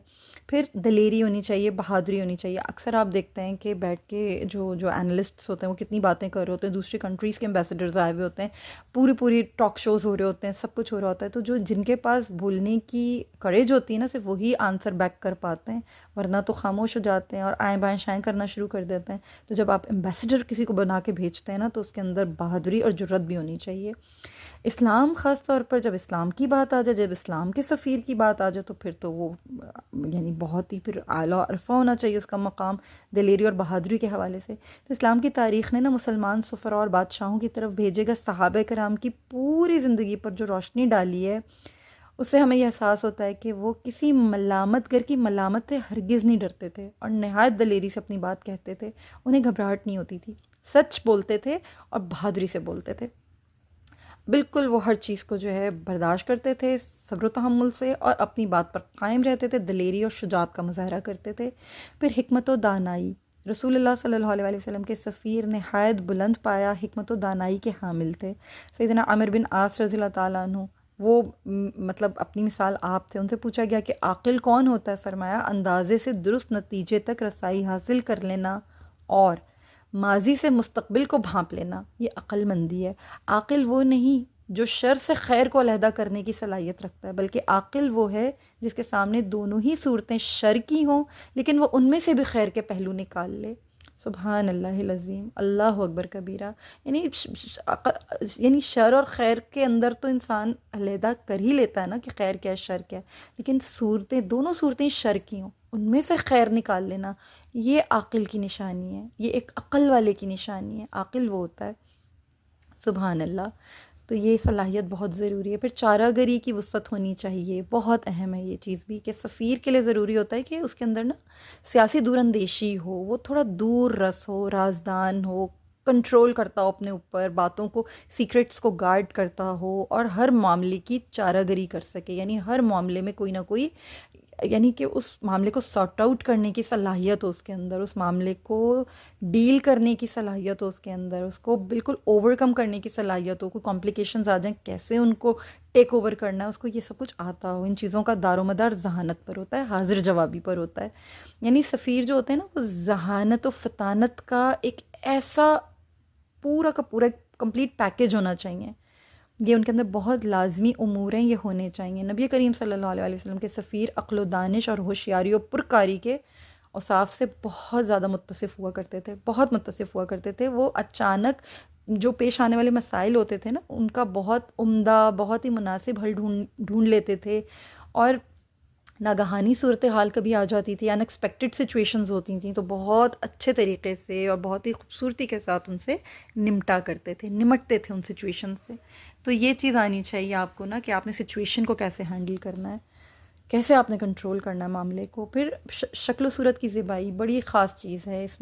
A: پھر دلیری ہونی چاہیے، بہادری ہونی چاہیے۔ اکثر آپ دیکھتے ہیں کہ بیٹھ کے جو اینالسٹس ہوتے ہیں وہ کتنی باتیں کر رہے ہوتے ہیں، دوسری کنٹریز کے امبیسڈرز آئے ہوئے ہوتے ہیں، پوری ٹاک شوز ہو رہے ہوتے ہیں، سب کچھ ہو رہا ہوتا ہے، تو جن کے پاس بولنے کی کریج ہوتی ہے نا، صرف وہی آنسر بیک کر پاتے ہیں، ورنہ تو خاموش ہو جاتے ہیں اور آئیں بائیں شائیں کرنا شروع کر دیتے ہیں۔ تو جب آپ امبیسڈر کسی کو بنا کے بھیجتے ہیں نا، تو اس کے اندر بہادری اور جرات بھی ہونی چاہیے۔ اسلام خاص طور پر جب اسلام کی بات آ جائے، جب اسلام کے سفیر کی بات آ جائے، تو پھر تو وہ یعنی بہت ہی پھر اعلیٰ عرفہ ہونا چاہیے اس کا مقام، دلیری اور بہادری کے حوالے سے۔ تو اسلام کی تاریخ نے نا مسلمان سفراء اور بادشاہوں کی طرف بھیجے گئے صحابہ کرام کی پوری زندگی پر جو روشنی ڈالی ہے، اس سے ہمیں یہ احساس ہوتا ہے کہ وہ کسی ملامت گر کی ملامت سے ہرگز نہیں ڈرتے تھے، اور نہایت دلیری سے اپنی بات کہتے تھے، انہیں گھبراہٹ نہیں ہوتی تھی، سچ بولتے تھے اور بہادری سے بولتے تھے۔ بالکل وہ ہر چیز کو جو ہے برداشت کرتے تھے صبر و تحمل سے، اور اپنی بات پر قائم رہتے تھے، دلیری اور شجاعت کا مظاہرہ کرتے تھے۔ پھر حکمت و دانائی، رسول اللہ صلی اللہ علیہ وسلم کے سفیر نہایت بلند پایا حکمت و دانائی کے حامل تھے۔ سیدنا عمر بن عاص رضی اللہ تعالیٰ عنہ، وہ مطلب اپنی مثال آپ تھے۔ ان سے پوچھا گیا کہ عاقل کون ہوتا ہے؟ فرمایا اندازے سے درست نتیجے تک رسائی حاصل کر لینا اور ماضی سے مستقبل کو بھانپ لینا، یہ عقل مندی ہے۔ عاقل وہ نہیں جو شر سے خیر کو علیحدہ کرنے کی صلاحیت رکھتا ہے، بلکہ عاقل وہ ہے جس کے سامنے دونوں ہی صورتیں شر کی ہوں، لیکن وہ ان میں سے بھی خیر کے پہلو نکال لے۔ سبحان اللہ العظیم، اللہ اکبر کبیرہ۔ یعنی شر اور خیر کے اندر تو انسان علیحدہ کر ہی لیتا ہے نا کہ خیر کیا ہے شر کیا ہے، لیکن دونوں صورتیں شر کی ہوں، ان میں سے خیر نکال لینا، یہ عاقل کی نشانی ہے، یہ ایک عقل والے کی نشانی ہے۔ عاقل وہ ہوتا ہے، سبحان اللہ۔ تو یہ صلاحیت بہت ضروری ہے۔ پھر چارہ گری کی وسعت ہونی چاہیے، بہت اہم ہے یہ چیز بھی، کہ سفیر کے لیے ضروری ہوتا ہے کہ اس کے اندر نا سیاسی دور اندیشی ہو، وہ تھوڑا دور رس ہو، رازدان ہو، کنٹرول کرتا ہو اپنے اوپر، باتوں کو، سیکرٹس کو گارڈ کرتا ہو، اور ہر معاملے کی چارہ گری کر سکے، یعنی ہر معاملے میں کوئی نہ کوئی، یعنی کہ اس معاملے کو سارٹ آؤٹ کرنے کی صلاحیت ہو اس کے اندر، اس معاملے کو ڈیل کرنے کی صلاحیت ہو اس کے اندر، اس کو بالکل اوور کم کرنے کی صلاحیت ہو، کوئی کمپلیکیشنز آ جائیں کیسے ان کو ٹیک اوور کرنا ہے، اس کو یہ سب کچھ آتا ہو۔ ان چیزوں کا دار و مدار ذہانت پر ہوتا ہے، حاضر جوابی پر ہوتا ہے۔ یعنی سفیر جو ہوتے ہیں نا، وہ ذہانت و فطانت کا ایک ایسا پورا کا پورا کمپلیٹ پیکیج ہونا چاہیے، یہ ان کے اندر بہت لازمی امور ہیں، یہ ہونے چاہیے۔ نبی کریم صلی اللہ علیہ وسلم کے سفیر عقل و دانش اور ہوشیاری و پرکاری کے اوصاف سے بہت زیادہ متصف ہوا کرتے تھے، بہت متصف ہوا کرتے تھے۔ وہ اچانک جو پیش آنے والے مسائل ہوتے تھے نا، ان کا بہت عمدہ، بہت ہی مناسب حل ڈھونڈ لیتے تھے، اور ناگہانی صورتحال کبھی آ جاتی تھی، ان ایکسپیکٹڈ سچویشنز ہوتی تھیں، تو بہت اچھے طریقے سے اور بہت ہی خوبصورتی کے ساتھ ان سے نمٹتے تھے ان سچویشن سے۔ تو یہ چیز آنی چاہیے آپ کو نا، کہ آپ نے سچویشن کو کیسے ہینڈل کرنا ہے، کیسے آپ نے کنٹرول کرنا ہے معاملے کو۔ پھر شکل و صورت کی زیبائی بڑی خاص چیز ہے، اس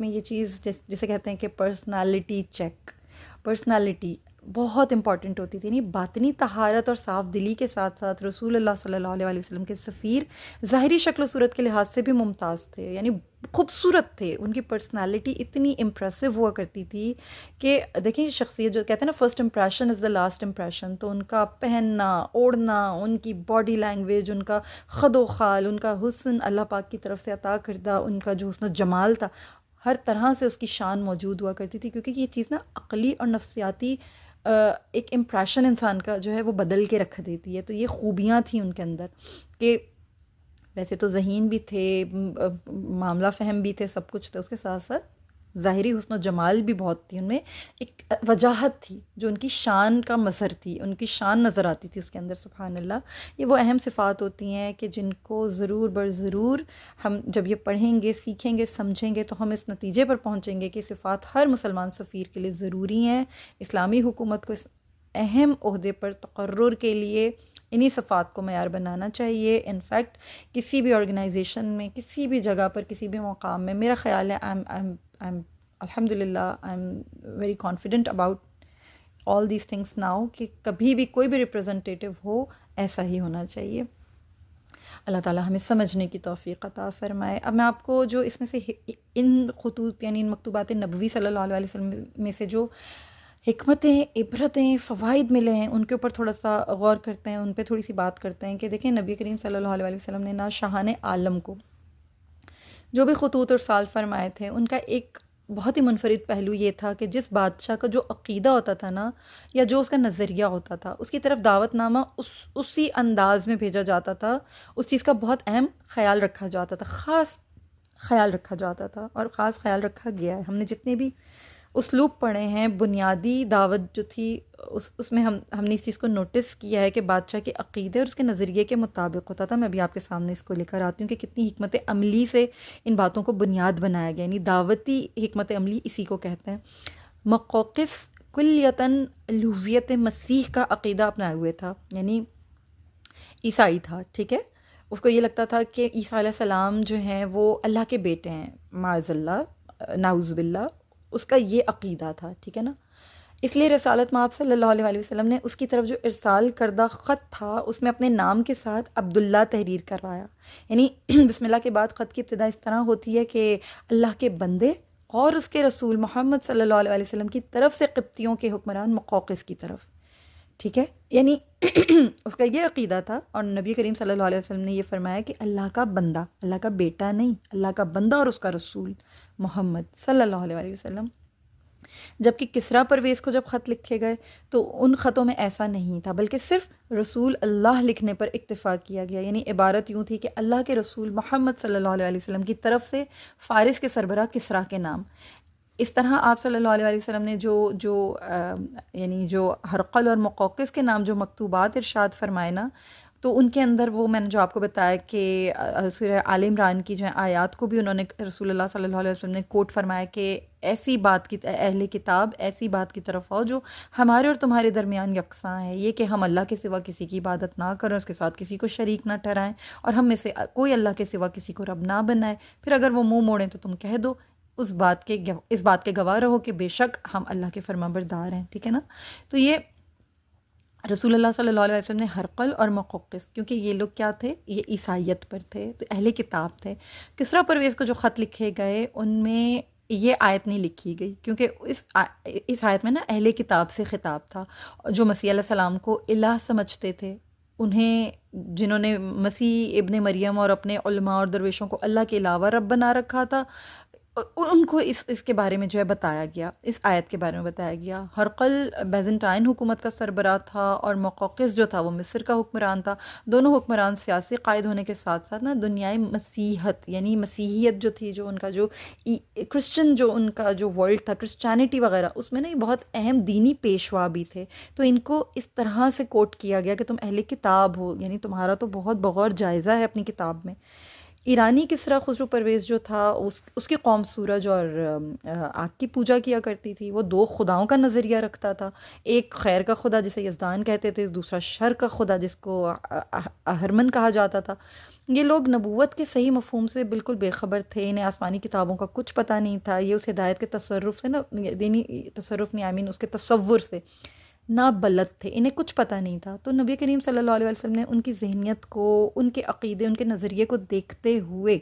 A: میں یہ چیز جسے کہتے ہیں کہ پرسنالٹی چیک، پرسنالٹی بہت امپورٹنٹ ہوتی تھی۔ نہیں، باطنی طہارت اور صاف دلی کے ساتھ ساتھ رسول اللہ صلی اللہ علیہ وسلم کے سفیر ظاہری شکل و صورت کے لحاظ سے بھی ممتاز تھے، یعنی خوبصورت تھے، ان کی پرسنالٹی اتنی امپریسو ہوا کرتی تھی کہ دیکھیں، شخصیت جو کہتے ہیں نا، first impression is the last impression, تو ان کا پہننا اوڑھنا، ان کی باڈی لینگویج، ان کا خد و خال، ان کا حسن اللہ پاک کی طرف سے عطا کردہ ان کا جو حسن و جمال تھا، ہر طرح سے اس کی شان موجود ہوا کرتی تھی، کیونکہ یہ چیز نا عقلی اور نفسیاتی ایک امپریشن انسان کا جو ہے وہ بدل کے رکھ دیتی ہے۔ تو یہ خوبیاں تھیں ان کے اندر، کہ ویسے تو ذہین بھی تھے، معاملہ فہم بھی تھے، سب کچھ تھے، اس کے ساتھ ساتھ ظاہری حسن و جمال بھی بہت تھی ان میں، ایک وجاہت تھی جو ان کی شان کا مظہر تھی، ان کی شان نظر آتی تھی اس کے اندر، سبحان اللہ۔ یہ وہ اہم صفات ہوتی ہیں کہ جن کو ضرور بر ضرور ہم جب یہ پڑھیں گے، سیکھیں گے، سمجھیں گے، تو ہم اس نتیجے پر پہنچیں گے کہ صفات ہر مسلمان سفیر کے لیے ضروری ہیں۔ اسلامی حکومت کو اس اہم عہدے پر تقرر کے لیے انہی صفات کو معیار بنانا چاہیے۔ انفیکٹ کسی بھی آرگنائزیشن میں، کسی بھی جگہ پر، کسی بھی مقام میں، میرا خیال ہے الحمد للہ I am very confident about all these things now, کہ کبھی بھی کوئی بھی ریپرزنٹیٹیو ہو، ایسا ہی ہونا چاہیے۔ اللہ تعالیٰ ہمیں سمجھنے کی توفیق عطا فرمائے۔ اب میں آپ کو جو اس میں سے ان خطوط، یعنی ان مکتوبات نبوی صلی اللہ علیہ وسلم میں سے جو حکمتیں، عبرتیں، فوائد ملے ہیں، ان کے اوپر تھوڑا سا غور کرتے ہیں، ان پہ تھوڑی سی بات کرتے ہیں۔ کہ دیکھیں، نبی کریم صلی اللہ علیہ وسلم نے نا شاہان عالم کو جو بھی خطوط ارسال فرمائے تھے، ان کا ایک بہت ہی منفرد پہلو یہ تھا کہ جس بادشاہ کا جو عقیدہ ہوتا تھا نا، یا جو اس کا نظریہ ہوتا تھا، اس کی طرف دعوت نامہ اسی انداز میں بھیجا جاتا تھا، اس چیز کا بہت اہم خیال رکھا جاتا تھا، خاص خیال رکھا جاتا تھا، اور خاص خیال رکھا گیا ہے۔ ہم نے جتنے بھی اسلوب پڑھے ہیں، بنیادی دعوت جو تھی، اس میں ہم نے اس چیز کو نوٹس کیا ہے کہ بادشاہ کے عقیدے اور اس کے نظریے کے مطابق ہوتا تھا۔ میں ابھی آپ کے سامنے اس کو لے کر آتی ہوں کہ کتنی حکمت عملی سے ان باتوں کو بنیاد بنایا گیا، یعنی دعوتی حکمت عملی اسی کو کہتے ہیں۔ مقوقس کلیتاً الوہیت مسیح کا عقیدہ اپنائے ہوئے تھا، یعنی عیسائی تھا، ٹھیک ہے۔ اس کو یہ لگتا تھا کہ عیسیٰ علیہ السلام جو ہیں وہ اللہ کے بیٹے ہیں، معاذ اللہ، نعوذ باللہ، اس کا یہ عقیدہ تھا، ٹھیک ہے نا۔ اس لیے رسالت مآب صلی اللہ علیہ وسلم نے اس کی طرف جو ارسال کردہ خط تھا، اس میں اپنے نام کے ساتھ عبداللہ تحریر کروایا، یعنی بسم اللہ کے بعد خط کی ابتدا اس طرح ہوتی ہے کہ اللہ کے بندے اور اس کے رسول محمد صلی اللہ علیہ وسلم کی طرف سے قبطیوں کے حکمران مقوقس کی طرف، ٹھیک ہے۔ یعنی اس کا یہ عقیدہ تھا، اور نبی کریم صلی اللہ علیہ وسلم نے یہ فرمایا کہ اللہ کا بندہ، اللہ کا بیٹا نہیں، اللہ کا بندہ اور اس کا رسول محمد صلی اللہ علیہ وسلم۔ جبکہ کسریٰ پرویز کو جب خط لکھے گئے تو ان خطوں میں ایسا نہیں تھا، بلکہ صرف رسول اللہ لکھنے پر اکتفا کیا گیا، یعنی عبارت یوں تھی کہ اللہ کے رسول محمد صلی اللہ علیہ وسلم کی طرف سے فارس کے سربراہ کسریٰ کے نام۔ اس طرح آپ صلی اللہ علیہ وسلم نے یعنی جو ہرقل اور مقوقس کے نام جو مکتوبات ارشاد فرمائے نا، تو ان کے اندر وہ میں نے جو آپ کو بتایا کہ سورہ آل عمران کی جو آیات کو بھی انہوں نے رسول اللہ صلی اللہ علیہ وسلم نے کوٹ فرمایا کہ ایسی بات کی، اہل کتاب ایسی بات کی طرف آؤ جو ہمارے اور تمہارے درمیان یکساں ہے، یہ کہ ہم اللہ کے سوا کسی کی عبادت نہ کریں، اس کے ساتھ کسی کو شریک نہ ٹھہرائیں، اور ہم میں سے کوئی اللہ کے سوا کسی کو رب نہ بنائے۔ پھر اگر وہ منہ موڑیں تو تم کہہ دو اس بات کے گواہ رہو کہ بے شک ہم اللہ کے فرمانبردار ہیں، ٹھیک ہے نا۔ تو یہ رسول اللہ صلی اللہ علیہ وسلم نے ہرقل اور مقوقس، کیونکہ یہ لوگ کیا تھے، یہ عیسائیت پر تھے، تو اہل کتاب تھے۔ کسریٰ پرویز کو جو خط لکھے گئے ان میں یہ آیت نہیں لکھی گئی، کیونکہ اس آیت میں نا اہل کتاب سے خطاب تھا، جو مسیح علیہ السلام کو الہ سمجھتے تھے، انہیں جنہوں نے مسیح ابن مریم اور اپنے علماء اور درویشوں کو اللہ کے علاوہ رب بنا رکھا تھا، ان کو اس کے بارے میں جو ہے بتایا گیا، اس آیت کے بارے میں بتایا گیا۔ ہرقل بیزنٹائن حکومت کا سربراہ تھا، اور مقوقس جو تھا وہ مصر کا حکمران تھا۔ دونوں حکمران سیاسی قائد ہونے کے ساتھ ساتھ نا دنیائے مسیحت یعنی مسیحیت جو تھی، جو ان کا جو کرسچن جو ان کا جو ورلڈ تھا، کرسچینٹی وغیرہ، اس میں نا یہ بہت اہم دینی پیشوا بھی تھے۔ تو ان کو اس طرح سے کوٹ کیا گیا کہ تم اہل کتاب ہو، یعنی تمہارا تو بہت بغور جائزہ ہے اپنی کتاب میں۔ ایرانی کسریٰ خسرو پرویز جو تھا، اس کی قوم سورج اور آگ کی پوجا کیا کرتی تھی۔ وہ دو خداؤں کا نظریہ رکھتا تھا، ایک خیر کا خدا جسے یزدان کہتے تھے، دوسرا شر کا خدا جس کو اہرمن کہا جاتا تھا۔ یہ لوگ نبوت کے صحیح مفہوم سے بالکل بے خبر تھے، انہیں آسمانی کتابوں کا کچھ پتہ نہیں تھا۔ یہ اس ہدایت کے تصرف سے نا دینی تصرف نہیں، اس کے تصور سے نا بلد تھے، انہیں کچھ پتہ نہیں تھا۔ تو نبی کریم صلی اللہ علیہ وسلم نے ان کی ذہنیت کو، ان کے عقیدے، ان کے نظریے کو دیکھتے ہوئے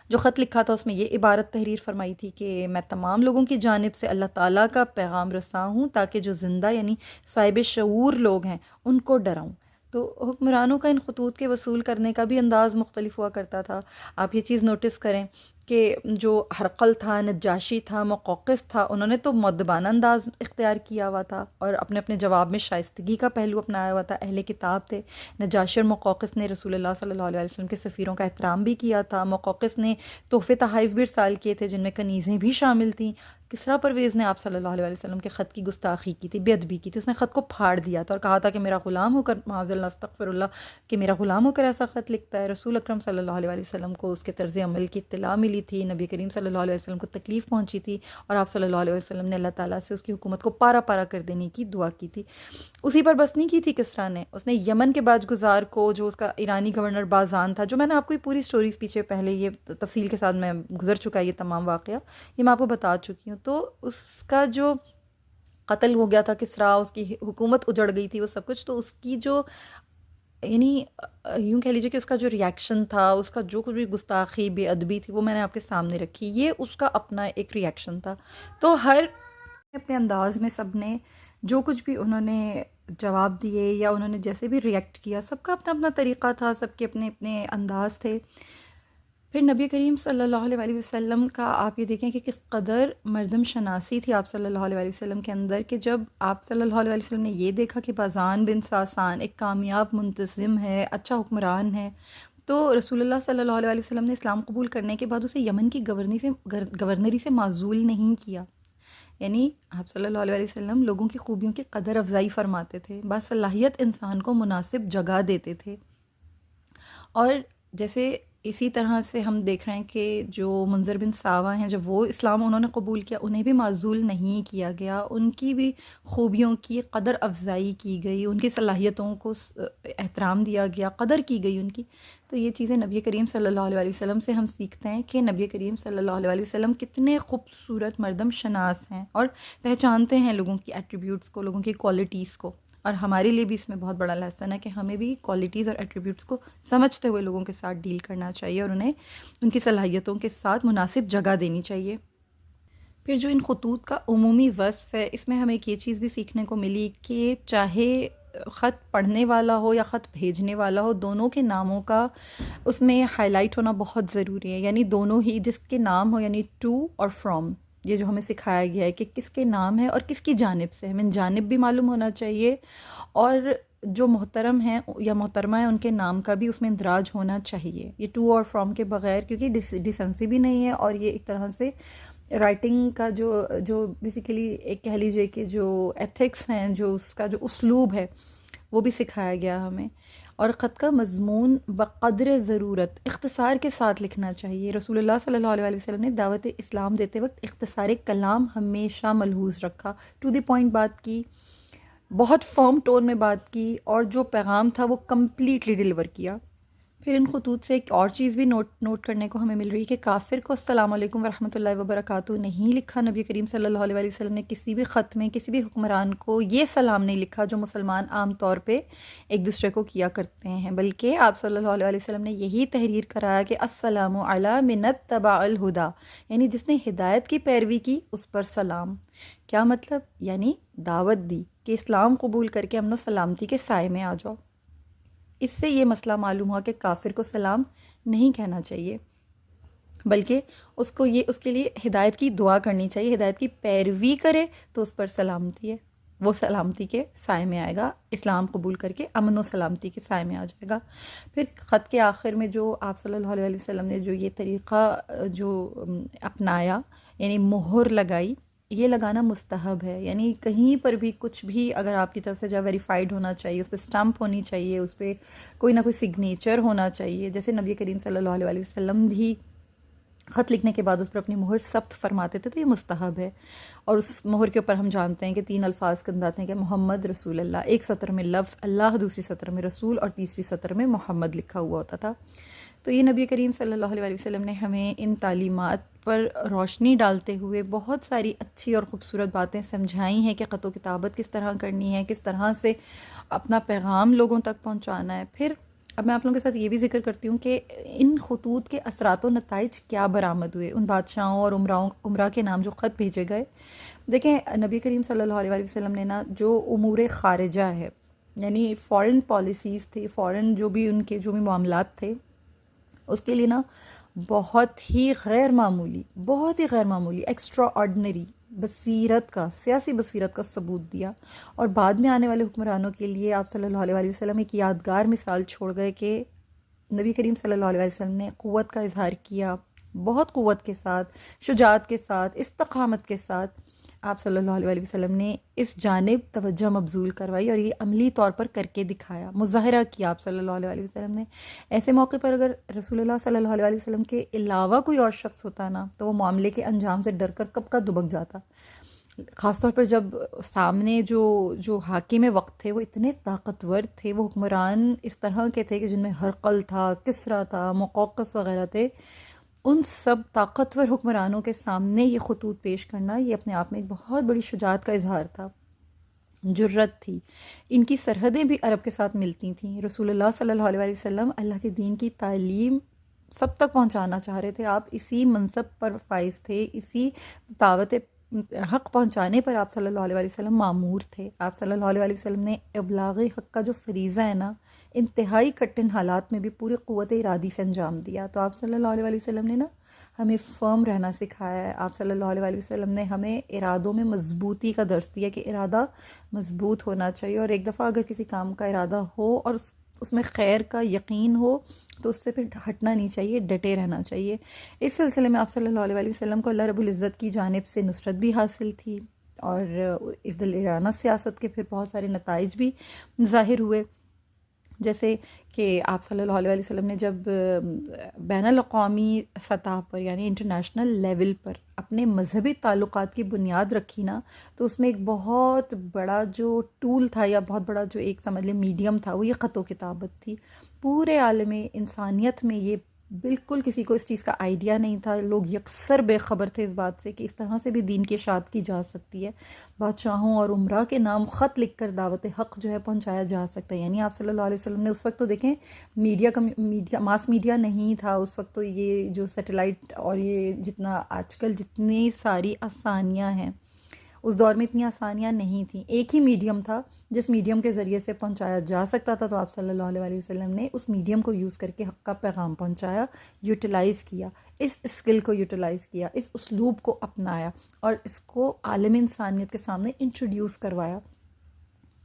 A: جو خط لکھا تھا اس میں یہ عبارت تحریر فرمائی تھی کہ میں تمام لوگوں کی جانب سے اللہ تعالیٰ کا پیغام رساں ہوں، تاکہ جو زندہ یعنی صاحب شعور لوگ ہیں ان کو ڈراؤں۔ تو حکمرانوں کا ان خطوط کے وصول کرنے کا بھی انداز مختلف ہوا کرتا تھا۔ آپ یہ چیز نوٹس کریں کہ جو ہرقل تھا، نجاشی تھا، مقوقس تھا، انہوں نے تو مؤدبانہ انداز اختیار کیا ہوا تھا اور اپنے اپنے جواب میں شائستگی کا پہلو اپنایا ہوا تھا۔ اہل کتاب تھے۔ نجاشی اور مقوقس نے رسول اللہ صلی اللہ علیہ وسلم کے سفیروں کا احترام بھی کیا تھا۔ مقوقس نے تحفے تحائف بھی ارسال کیے تھے، جن میں کنیزیں بھی شامل تھیں۔ کسریٰ پرویز نے آپ صلی اللہ علیہ وسلم کے خط کی گستاخی کی تھی، بے ادبی کی تھی۔ اس نے خط کو پھاڑ دیا تھا اور کہا تھا کہ میرا غلام ہو کر، معاذ اللہ استغفر اللہ، کہ میرا غلام ہو کر ایسا خط لکھتا ہے۔ رسول اکرم صلی اللہ علیہ وسلم کو اس کے طرز عمل کی اطلاع ملی تھی، نبی کریم صلی اللہ علیہ وسلم کو تکلیف پہنچی تھی، اور آپ صلی اللہ علیہ وسلم نے اللہ تعالیٰ سے اس کی حکومت کو پارا پارا کر دینے کی دعا کی تھی۔ اسی پر بس نہیں کی تھی کسریٰ نے، اس نے یمن کے باج گزار کو، جو اس کا ایرانی گورنر بازان تھا، جو میں نے آپ کو یہ پوری سٹوریز پیچھے پہلے یہ تفصیل کے ساتھ میں گزر چکا ہے، یہ تمام واقعہ یہ میں آپ کو بتا چکی ہوں۔ تو اس کا جو قتل ہو گیا تھا کسریٰ، اس کی حکومت اجڑ گئی تھی، وہ سب کچھ، تو اس کی جو یعنی یوں کہہ لیجیے کہ اس کا جو ریاکشن تھا، اس کا جو کچھ بھی گستاخی، بے ادبی تھی، وہ میں نے آپ کے سامنے رکھی، یہ اس کا اپنا ایک ریاکشن تھا۔ تو ہر اپنے انداز میں سب نے جو کچھ بھی انہوں نے جواب دیے یا انہوں نے جیسے بھی ریئیکٹ کیا، سب کا اپنا اپنا طریقہ تھا، سب کے اپنے اپنے انداز تھے۔ پھر نبی کریم صلی اللہ علیہ وسلم کا آپ یہ دیکھیں کہ کس قدر مردم شناسی تھی آپ صلی اللہ علیہ وسلم کے اندر، کہ جب آپ صلی اللہ علیہ وسلم نے یہ دیکھا کہ بازان بن ساسان ایک کامیاب منتظم ہے، اچھا حکمران ہے، تو رسول اللہ صلی اللہ علیہ وسلم نے اسلام قبول کرنے کے بعد اسے یمن کی گورنری سے معزول نہیں کیا۔ یعنی آپ صلی اللہ علیہ وسلم لوگوں کی خوبیوں کی قدر افزائی فرماتے تھے، باصلاحیت انسان کو مناسب جگہ دیتے تھے۔ اور جیسے اسی طرح سے ہم دیکھ رہے ہیں کہ جو منذر بن ساوا ہیں، جب وہ اسلام انہوں نے قبول کیا، انہیں بھی معزول نہیں کیا گیا، ان کی بھی خوبیوں کی قدر افزائی کی گئی، ان کی صلاحیتوں کو احترام دیا گیا، قدر کی گئی ان کی۔ تو یہ چیزیں نبی کریم صلی اللہ علیہ وسلم سے ہم سیکھتے ہیں کہ نبی کریم صلی اللہ علیہ وسلم کتنے خوبصورت مردم شناس ہیں اور پہچانتے ہیں لوگوں کی ایٹریبیوٹس کو، لوگوں کی کوالٹیز کو۔ اور ہمارے لیے بھی اس میں بہت بڑا لیسن ہے کہ ہمیں بھی کوالٹیز اور ایٹریبیوٹس کو سمجھتے ہوئے لوگوں کے ساتھ ڈیل کرنا چاہیے اور انہیں ان کی صلاحیتوں کے ساتھ مناسب جگہ دینی چاہیے۔ پھر جو ان خطوط کا عمومی وصف ہے، اس میں ہمیں ایک یہ چیز بھی سیکھنے کو ملی کہ چاہے خط پڑھنے والا ہو یا خط بھیجنے والا ہو، دونوں کے ناموں کا اس میں ہائی لائٹ ہونا بہت ضروری ہے، یعنی دونوں ہی جس کے نام ہو، یعنی ٹو اور فرام، یہ جو ہمیں سکھایا گیا ہے کہ کس کے نام ہے اور کس کی جانب سے ہے، من جانب بھی معلوم ہونا چاہیے، اور جو محترم ہیں یا محترمہ ہیں ان کے نام کا بھی اس میں اندراج ہونا چاہیے۔ یہ ٹو اور فرام کے بغیر، کیونکہ ڈیسنسی بھی نہیں ہے، اور یہ ایک طرح سے رائٹنگ کا جو بیسیکلی ایک کہہ لیجیے کہ جو ایتھکس ہیں، جو اس کا جو اسلوب ہے، وہ بھی سکھایا گیا ہمیں۔ اور خط کا مضمون بقدر ضرورت اختصار کے ساتھ لکھنا چاہیے۔ رسول اللہ صلی اللہ علیہ وسلم نے دعوت اسلام دیتے وقت اختصار کلام ہمیشہ ملحوظ رکھا، ٹو دی پوائنٹ بات کی، بہت فرم ٹون میں بات کی، اور جو پیغام تھا وہ کمپلیٹلی ڈیلیور کیا۔ پھر ان خطوط سے ایک اور چیز بھی نوٹ کرنے کو ہمیں مل رہی ہے کہ کافر کو السلام علیکم ورحمۃ اللہ وبرکاتہ نہیں لکھا نبی کریم صلی اللہ علیہ وسلم نے کسی بھی خط میں. کسی بھی حکمران کو یہ سلام نہیں لکھا جو مسلمان عام طور پہ ایک دوسرے کو کیا کرتے ہیں، بلکہ آپ صلی اللہ علیہ وسلم نے یہی تحریر کرایا کہ السلام علی من اتبع الہدا، یعنی جس نے ہدایت کی پیروی کی اس پر سلام. کیا مطلب؟ یعنی دعوت دی کہ اسلام قبول کر کے امن و سلامتی کے سائے میں آ جاؤ. اس سے یہ مسئلہ معلوم ہوا کہ کافر کو سلام نہیں کہنا چاہیے، بلکہ اس کے لیے ہدایت کی دعا کرنی چاہیے. ہدایت کی پیروی کرے تو اس پر سلامتی ہے، وہ سلامتی کے سائے میں آئے گا، اسلام قبول کر کے امن و سلامتی کے سائے میں آ جائے گا. پھر خط کے آخر میں جو آپ صلی اللہ علیہ وسلم نے جو یہ طریقہ جو اپنایا، یعنی مہر لگائی، یہ لگانا مستحب ہے. یعنی کہیں پر بھی کچھ بھی اگر آپ کی طرف سے جو ویریفائڈ ہونا چاہیے، اس پہ اسٹمپ ہونی چاہیے، اس پہ کوئی نہ کوئی سگنیچر ہونا چاہیے. جیسے نبی کریم صلی اللہ علیہ وسلم بھی خط لکھنے کے بعد اس پر اپنی مہر ثبت فرماتے تھے، تو یہ مستحب ہے. اور اس مہر کے اوپر ہم جانتے ہیں کہ 3 الفاظ انداتے ہیں کہ محمد رسول اللہ، ایک سطر میں لفظ اللہ، دوسری سطر میں رسول، اور تیسری سطر میں محمد لکھا ہوا ہوتا تھا. تو یہ نبی کریم صلی اللہ علیہ وسلم نے ہمیں ان تعلیمات پر روشنی ڈالتے ہوئے بہت ساری اچھی اور خوبصورت باتیں سمجھائی ہیں کہ خط و کتابت کس طرح کرنی ہے، کس طرح سے اپنا پیغام لوگوں تک پہنچانا ہے. پھر اب میں آپ لوگوں کے ساتھ یہ بھی ذکر کرتی ہوں کہ ان خطوط کے اثرات و نتائج کیا برآمد ہوئے ان بادشاہوں اور عمرا کے نام جو خط بھیجے گئے. دیکھیں نبی کریم صلی اللہ علیہ وسلم نے جو امور خارجہ ہے، یعنی فورن پالیسیز تھی، فورن جو بھی ان کے جو بھی معاملات تھے، اس کے لیے بہت ہی غیر معمولی ایکسٹرا آرڈنری بصیرت کا، سیاسی بصیرت کا ثبوت دیا. اور بعد میں آنے والے حکمرانوں کے لیے آپ صلی اللہ علیہ وسلم ایک یادگار مثال چھوڑ گئے کہ نبی کریم صلی اللہ علیہ وسلم نے قوت کا اظہار کیا، بہت قوت کے ساتھ، شجاعت کے ساتھ، استقامت کے ساتھ آپ صلی اللہ علیہ وسلم نے اس جانب توجہ مبذول کروائی اور یہ عملی طور پر کر کے دکھایا، مظاہرہ کیا آپ صلی اللہ علیہ وسلم نے. ایسے موقع پر اگر رسول اللہ صلی اللہ علیہ وسلم کے علاوہ کوئی اور شخص ہوتا تو وہ معاملے کے انجام سے ڈر کر کب کا دبک جاتا. خاص طور پر جب سامنے جو حاکم وقت تھے وہ اتنے طاقتور تھے، وہ حکمران اس طرح کے تھے کہ جن میں ہرقل تھا، کسریٰ تھا، مقوقس وغیرہ تھے. ان سب طاقتور حکمرانوں کے سامنے یہ خطوط پیش کرنا یہ اپنے آپ میں ایک بہت بڑی شجاعت کا اظہار تھا، جرت تھی. ان کی سرحدیں بھی عرب کے ساتھ ملتی تھیں. رسول اللہ صلی اللہ علیہ وسلم اللہ کے دین کی تعلیم سب تک پہنچانا چاہ رہے تھے. آپ اسی منصب پر فائز تھے، اسی دعوت حق پہنچانے پر آپ صلی اللہ علیہ وسلم مامور تھے. آپ صلی اللہ علیہ وسلم نے ابلاغ حق کا جو فریضہ ہے انتہائی کٹھن حالات میں بھی پوری قوت ارادی سے انجام دیا. تو آپ صلی اللہ علیہ وسلم نے ہمیں فرم رہنا سکھایا ہے. آپ صلی اللہ علیہ وسلم نے ہمیں ارادوں میں مضبوطی کا درس دیا کہ ارادہ مضبوط ہونا چاہیے، اور ایک دفعہ اگر کسی کام کا ارادہ ہو اور اس میں خیر کا یقین ہو تو اس سے پھر ہٹنا نہیں چاہیے، ڈٹے رہنا چاہیے. اس سلسلے میں آپ صلی اللہ علیہ وسلم کو اللہ رب العزت کی جانب سے نصرت بھی حاصل تھی، اور اس دلیر سیاست کے پھر بہت سارے نتائج بھی ظاہر ہوئے. جیسے کہ آپ صلی اللہ علیہ وسلم نے جب بین الاقوامی سطح پر یعنی انٹرنیشنل لیول پر اپنے مذہبی تعلقات کی بنیاد رکھی تو اس میں ایک بہت بڑا جو ٹول تھا یا بہت بڑا جو ایک سمجھ لیں میڈیم تھا وہ یہ خط و کتابت تھی. پورے عالم انسانیت میں یہ بالکل کسی کو اس چیز کا آئیڈیا نہیں تھا. لوگ یکسر بے خبر تھے اس بات سے کہ اس طرح سے بھی دین کی اشاعت کی جا سکتی ہے، بادشاہوں اور عمرا کے نام خط لکھ کر دعوت حق جو ہے پہنچایا جا سکتا ہے. یعنی آپ صلی اللہ علیہ وسلم نے اس وقت تو دیکھیں میڈیا ماس میڈیا نہیں تھا اس وقت، تو یہ جو سیٹلائٹ اور یہ جتنا آج کل جتنی ساری آسانیاں ہیں اس دور میں اتنی آسانیاں نہیں تھیں. ایک ہی میڈیم تھا جس میڈیم کے ذریعے سے پہنچایا جا سکتا تھا، تو آپ صلی اللہ علیہ وسلم نے اس میڈیم کو یوز کر کے حق کا پیغام پہنچایا، یوٹیلائز کیا، اس اسکل کو یوٹیلائز کیا، اس اسلوب کو اپنایا اور اس کو عالم انسانیت کے سامنے انٹروڈیوس کروایا.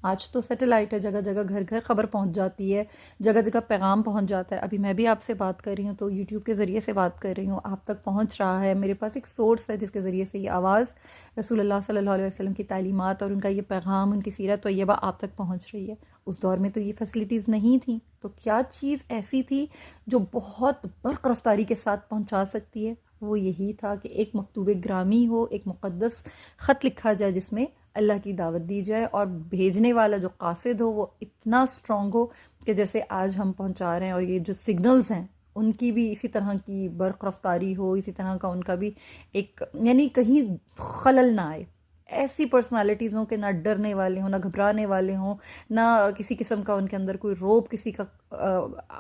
A: آج تو سیٹلائٹ ہے، جگہ جگہ گھر گھر خبر پہنچ جاتی ہے، جگہ جگہ پیغام پہنچ جاتا ہے. ابھی میں بھی آپ سے بات کر رہی ہوں تو یوٹیوب کے ذریعے سے بات کر رہی ہوں، آپ تک پہنچ رہا ہے. میرے پاس ایک سورس ہے جس کے ذریعے سے یہ آواز رسول اللہ صلی اللہ علیہ وسلم کی تعلیمات اور ان کا یہ پیغام، ان کی سیرت طیبہ آپ تک پہنچ رہی ہے. اس دور میں تو یہ فیسلٹیز نہیں تھیں، تو کیا چیز ایسی تھی جو بہت برق رفتاری کے ساتھ پہنچا سکتی ہے؟ وہ یہی تھا کہ ایک مکتوب گرامی ہو، ایک مقدس خط لکھا جائے جس میں اللہ کی دعوت دی جائے، اور بھیجنے والا جو قاصد ہو وہ اتنا اسٹرانگ ہو کہ جیسے آج ہم پہنچا رہے ہیں، اور یہ جو سگنلز ہیں ان کی بھی اسی طرح کی برق رفتاری ہو، اسی طرح کا ان کا بھی ایک، یعنی کہیں خلل نہ آئے. ایسی پرسنالٹیز ہوں کہ نہ ڈرنے والے ہوں، نہ گھبرانے والے ہوں، نہ کسی قسم کا ان کے اندر کوئی روب کسی کا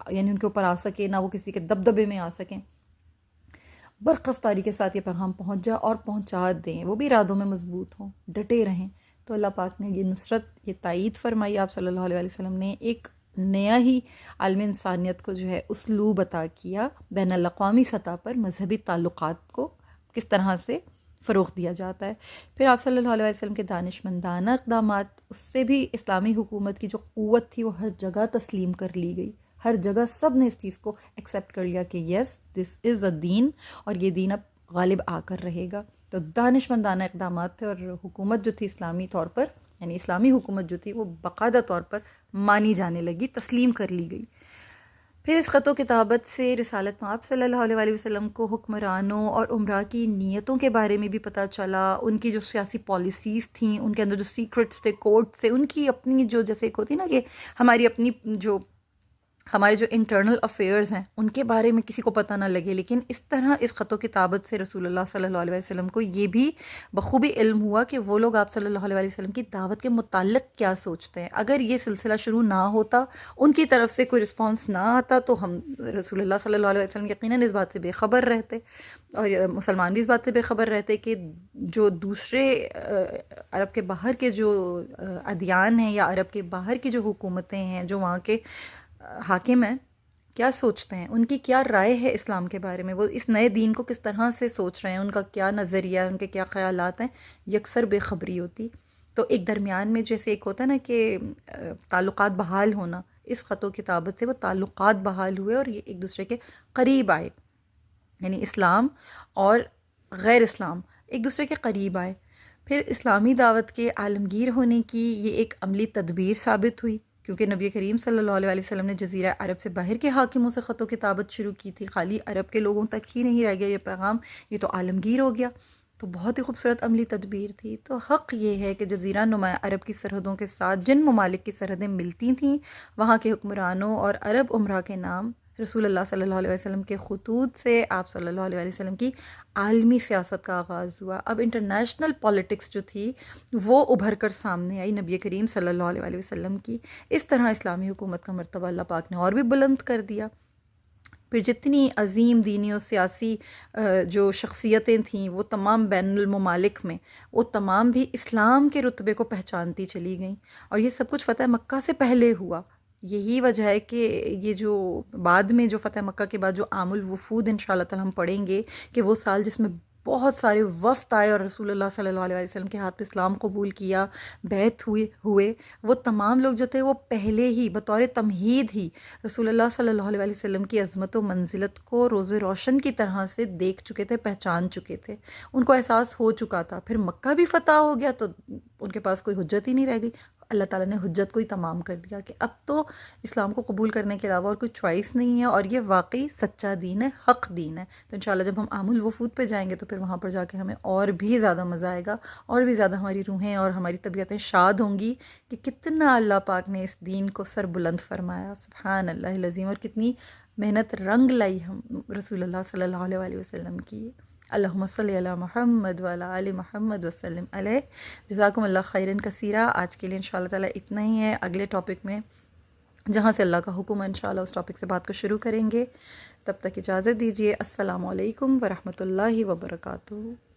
A: یعنی ان کے اوپر آ سکے، نہ وہ کسی کے دبدبے میں آ سکیں. برق رفتاری کے ساتھ یہ پیغام پہنچ جائے اور پہنچا دیں، وہ بھی ارادوں میں مضبوط ہوں، ڈٹے رہیں. تو اللہ پاک نے یہ نصرت، یہ تائید فرمائی. آپ صلی اللہ علیہ وسلم نے ایک نیا ہی عالم انسانیت کو جو ہے اسلوب عطا کیا، بین الاقوامی سطح پر مذہبی تعلقات کو کس طرح سے فروغ دیا جاتا ہے. پھر آپ صلی اللہ علیہ وسلم کے دانشمندانہ اقدامات، اس سے بھی اسلامی حکومت کی جو قوت تھی وہ ہر جگہ تسلیم کر لی گئی. ہر جگہ سب نے اس چیز کو ایکسیپٹ کر لیا کہ یس دس از اے دین، اور یہ دین اب غالب آ کر رہے گا. تو دانشمندانہ اقدامات تھے، اور حکومت جو تھی اسلامی طور پر، یعنی اسلامی حکومت جو تھی وہ باقاعدہ طور پر مانی جانے لگی، تسلیم کر لی گئی. پھر اس خط و کتابت سے رسالت میں آپ صلی اللہ علیہ وسلم کو حکمرانوں اور عمرا کی نیتوں کے بارے میں بھی پتہ چلا، ان کی جو سیاسی پالیسیز تھیں، ان کے اندر جو سیکرٹس تھے، کوڈس تھے، ان کی اپنی جو جیسے ایک ہوتی نا کہ ہماری اپنی جو ہمارے جو انٹرنل افیئرز ہیں ان کے بارے میں کسی کو پتہ نہ لگے، لیکن اس طرح اس خط و کتابت سے رسول اللہ صلی اللہ علیہ وسلم کو یہ بھی بخوبی علم ہوا کہ وہ لوگ آپ صلی اللہ علیہ وسلم کی دعوت کے متعلق کیا سوچتے ہیں. اگر یہ سلسلہ شروع نہ ہوتا، ان کی طرف سے کوئی رسپانس نہ آتا، تو ہم رسول اللہ صلی اللہ علیہ وسلم یقیناً اس بات سے بے خبر رہتے، اور مسلمان بھی اس بات سے بے خبر رہتے کہ جو دوسرے عرب کے باہر کے جو ادیان ہیں، یا عرب کے باہر کی جو حکومتیں ہیں، جو وہاں کے حاکم ہیں، کیا سوچتے ہیں، ان کی کیا رائے ہے اسلام کے بارے میں، وہ اس نئے دین کو کس طرح سے سوچ رہے ہیں، ان کا کیا نظریہ ہے، ان کے کیا خیالات ہیں، یکسر بے خبری ہوتی. تو ایک درمیان میں جیسے ایک ہوتا ہے نا کہ تعلقات بحال ہونا، اس خط و کتابت سے وہ تعلقات بحال ہوئے، اور یہ ایک دوسرے کے قریب آئے، یعنی اسلام اور غیر اسلام ایک دوسرے کے قریب آئے. پھر اسلامی دعوت کے عالمگیر ہونے کی یہ ایک عملی تدبیر ثابت ہوئی، کیونکہ نبی کریم صلی اللہ علیہ وسلم نے جزیرہ عرب سے باہر کے حاکموں سے خط و کتابت شروع کی تھی. خالی عرب کے لوگوں تک ہی نہیں رہ گیا یہ پیغام، یہ تو عالمگیر ہو گیا. تو بہت ہی خوبصورت عملی تدبیر تھی. تو حق یہ ہے کہ جزیرہ نما عرب کی سرحدوں کے ساتھ جن ممالک کی سرحدیں ملتی تھیں، وہاں کے حکمرانوں اور عرب عمرا کے نام رسول اللہ صلی اللہ علیہ وسلم کے خطوط سے آپ صلی اللہ علیہ وسلم کی عالمی سیاست کا آغاز ہوا. اب انٹرنیشنل پالیٹکس جو تھی وہ ابھر کر سامنے آئی نبی کریم صلی اللہ علیہ وسلم کی. اس طرح اسلامی حکومت کا مرتبہ اللہ پاک نے اور بھی بلند کر دیا. پھر جتنی عظیم دینی اور سیاسی جو شخصیتیں تھیں وہ تمام بین الممالک میں، وہ تمام بھی اسلام کے رتبے کو پہچانتی چلی گئیں، اور یہ سب کچھ فتح مکہ سے پہلے ہوا. یہی وجہ ہے کہ یہ جو بعد میں جو فتح مکہ کے بعد جو عام الوفود انشاءاللہ تعالی ہم پڑھیں گے کہ وہ سال جس میں بہت سارے وفد آئے اور رسول اللہ صلی اللہ علیہ وسلم کے ہاتھ پہ اسلام قبول کیا، بیعت ہوئے، وہ تمام لوگ جو تھے وہ پہلے ہی بطور تمہید ہی رسول اللہ صلی اللہ علیہ وسلم کی عظمت و منزلت کو روز روشن کی طرح سے دیکھ چکے تھے، پہچان چکے تھے، ان کو احساس ہو چکا تھا. پھر مکہ بھی فتح ہو گیا تو ان کے پاس کوئی حجت ہی نہیں رہ گئی. اللہ تعالیٰ نے حجت کو ہی تمام کر دیا کہ اب تو اسلام کو قبول کرنے کے علاوہ اور کوئی چوائس نہیں ہے، اور یہ واقعی سچا دین ہے، حق دین ہے. تو انشاءاللہ جب ہم عام الوفود پہ جائیں گے تو پھر وہاں پر جا کے ہمیں اور بھی زیادہ مزہ آئے گا، اور بھی زیادہ ہماری روحیں اور ہماری طبیعتیں شاد ہوں گی کہ کتنا اللہ پاک نے اس دین کو سر بلند فرمایا. سبحان اللہ العظیم، اور کتنی محنت رنگ لائی ہم رسول اللہ صلی اللہ علیہ وسلم کی. اللہم صلی علی محمد وعلی آل محمد وسلم علیہ. جزاکم اللہ خیرن کثیرہ. آج کے لیے انشاءاللہ تعالیٰ اتنا ہی ہے. اگلے ٹاپک میں جہاں سے اللہ کا حکم ہے انشاءاللہ اس ٹاپک سے بات کو شروع کریں گے. تب تک اجازت دیجیے. السلام علیکم ورحمۃ اللہ وبرکاتہ.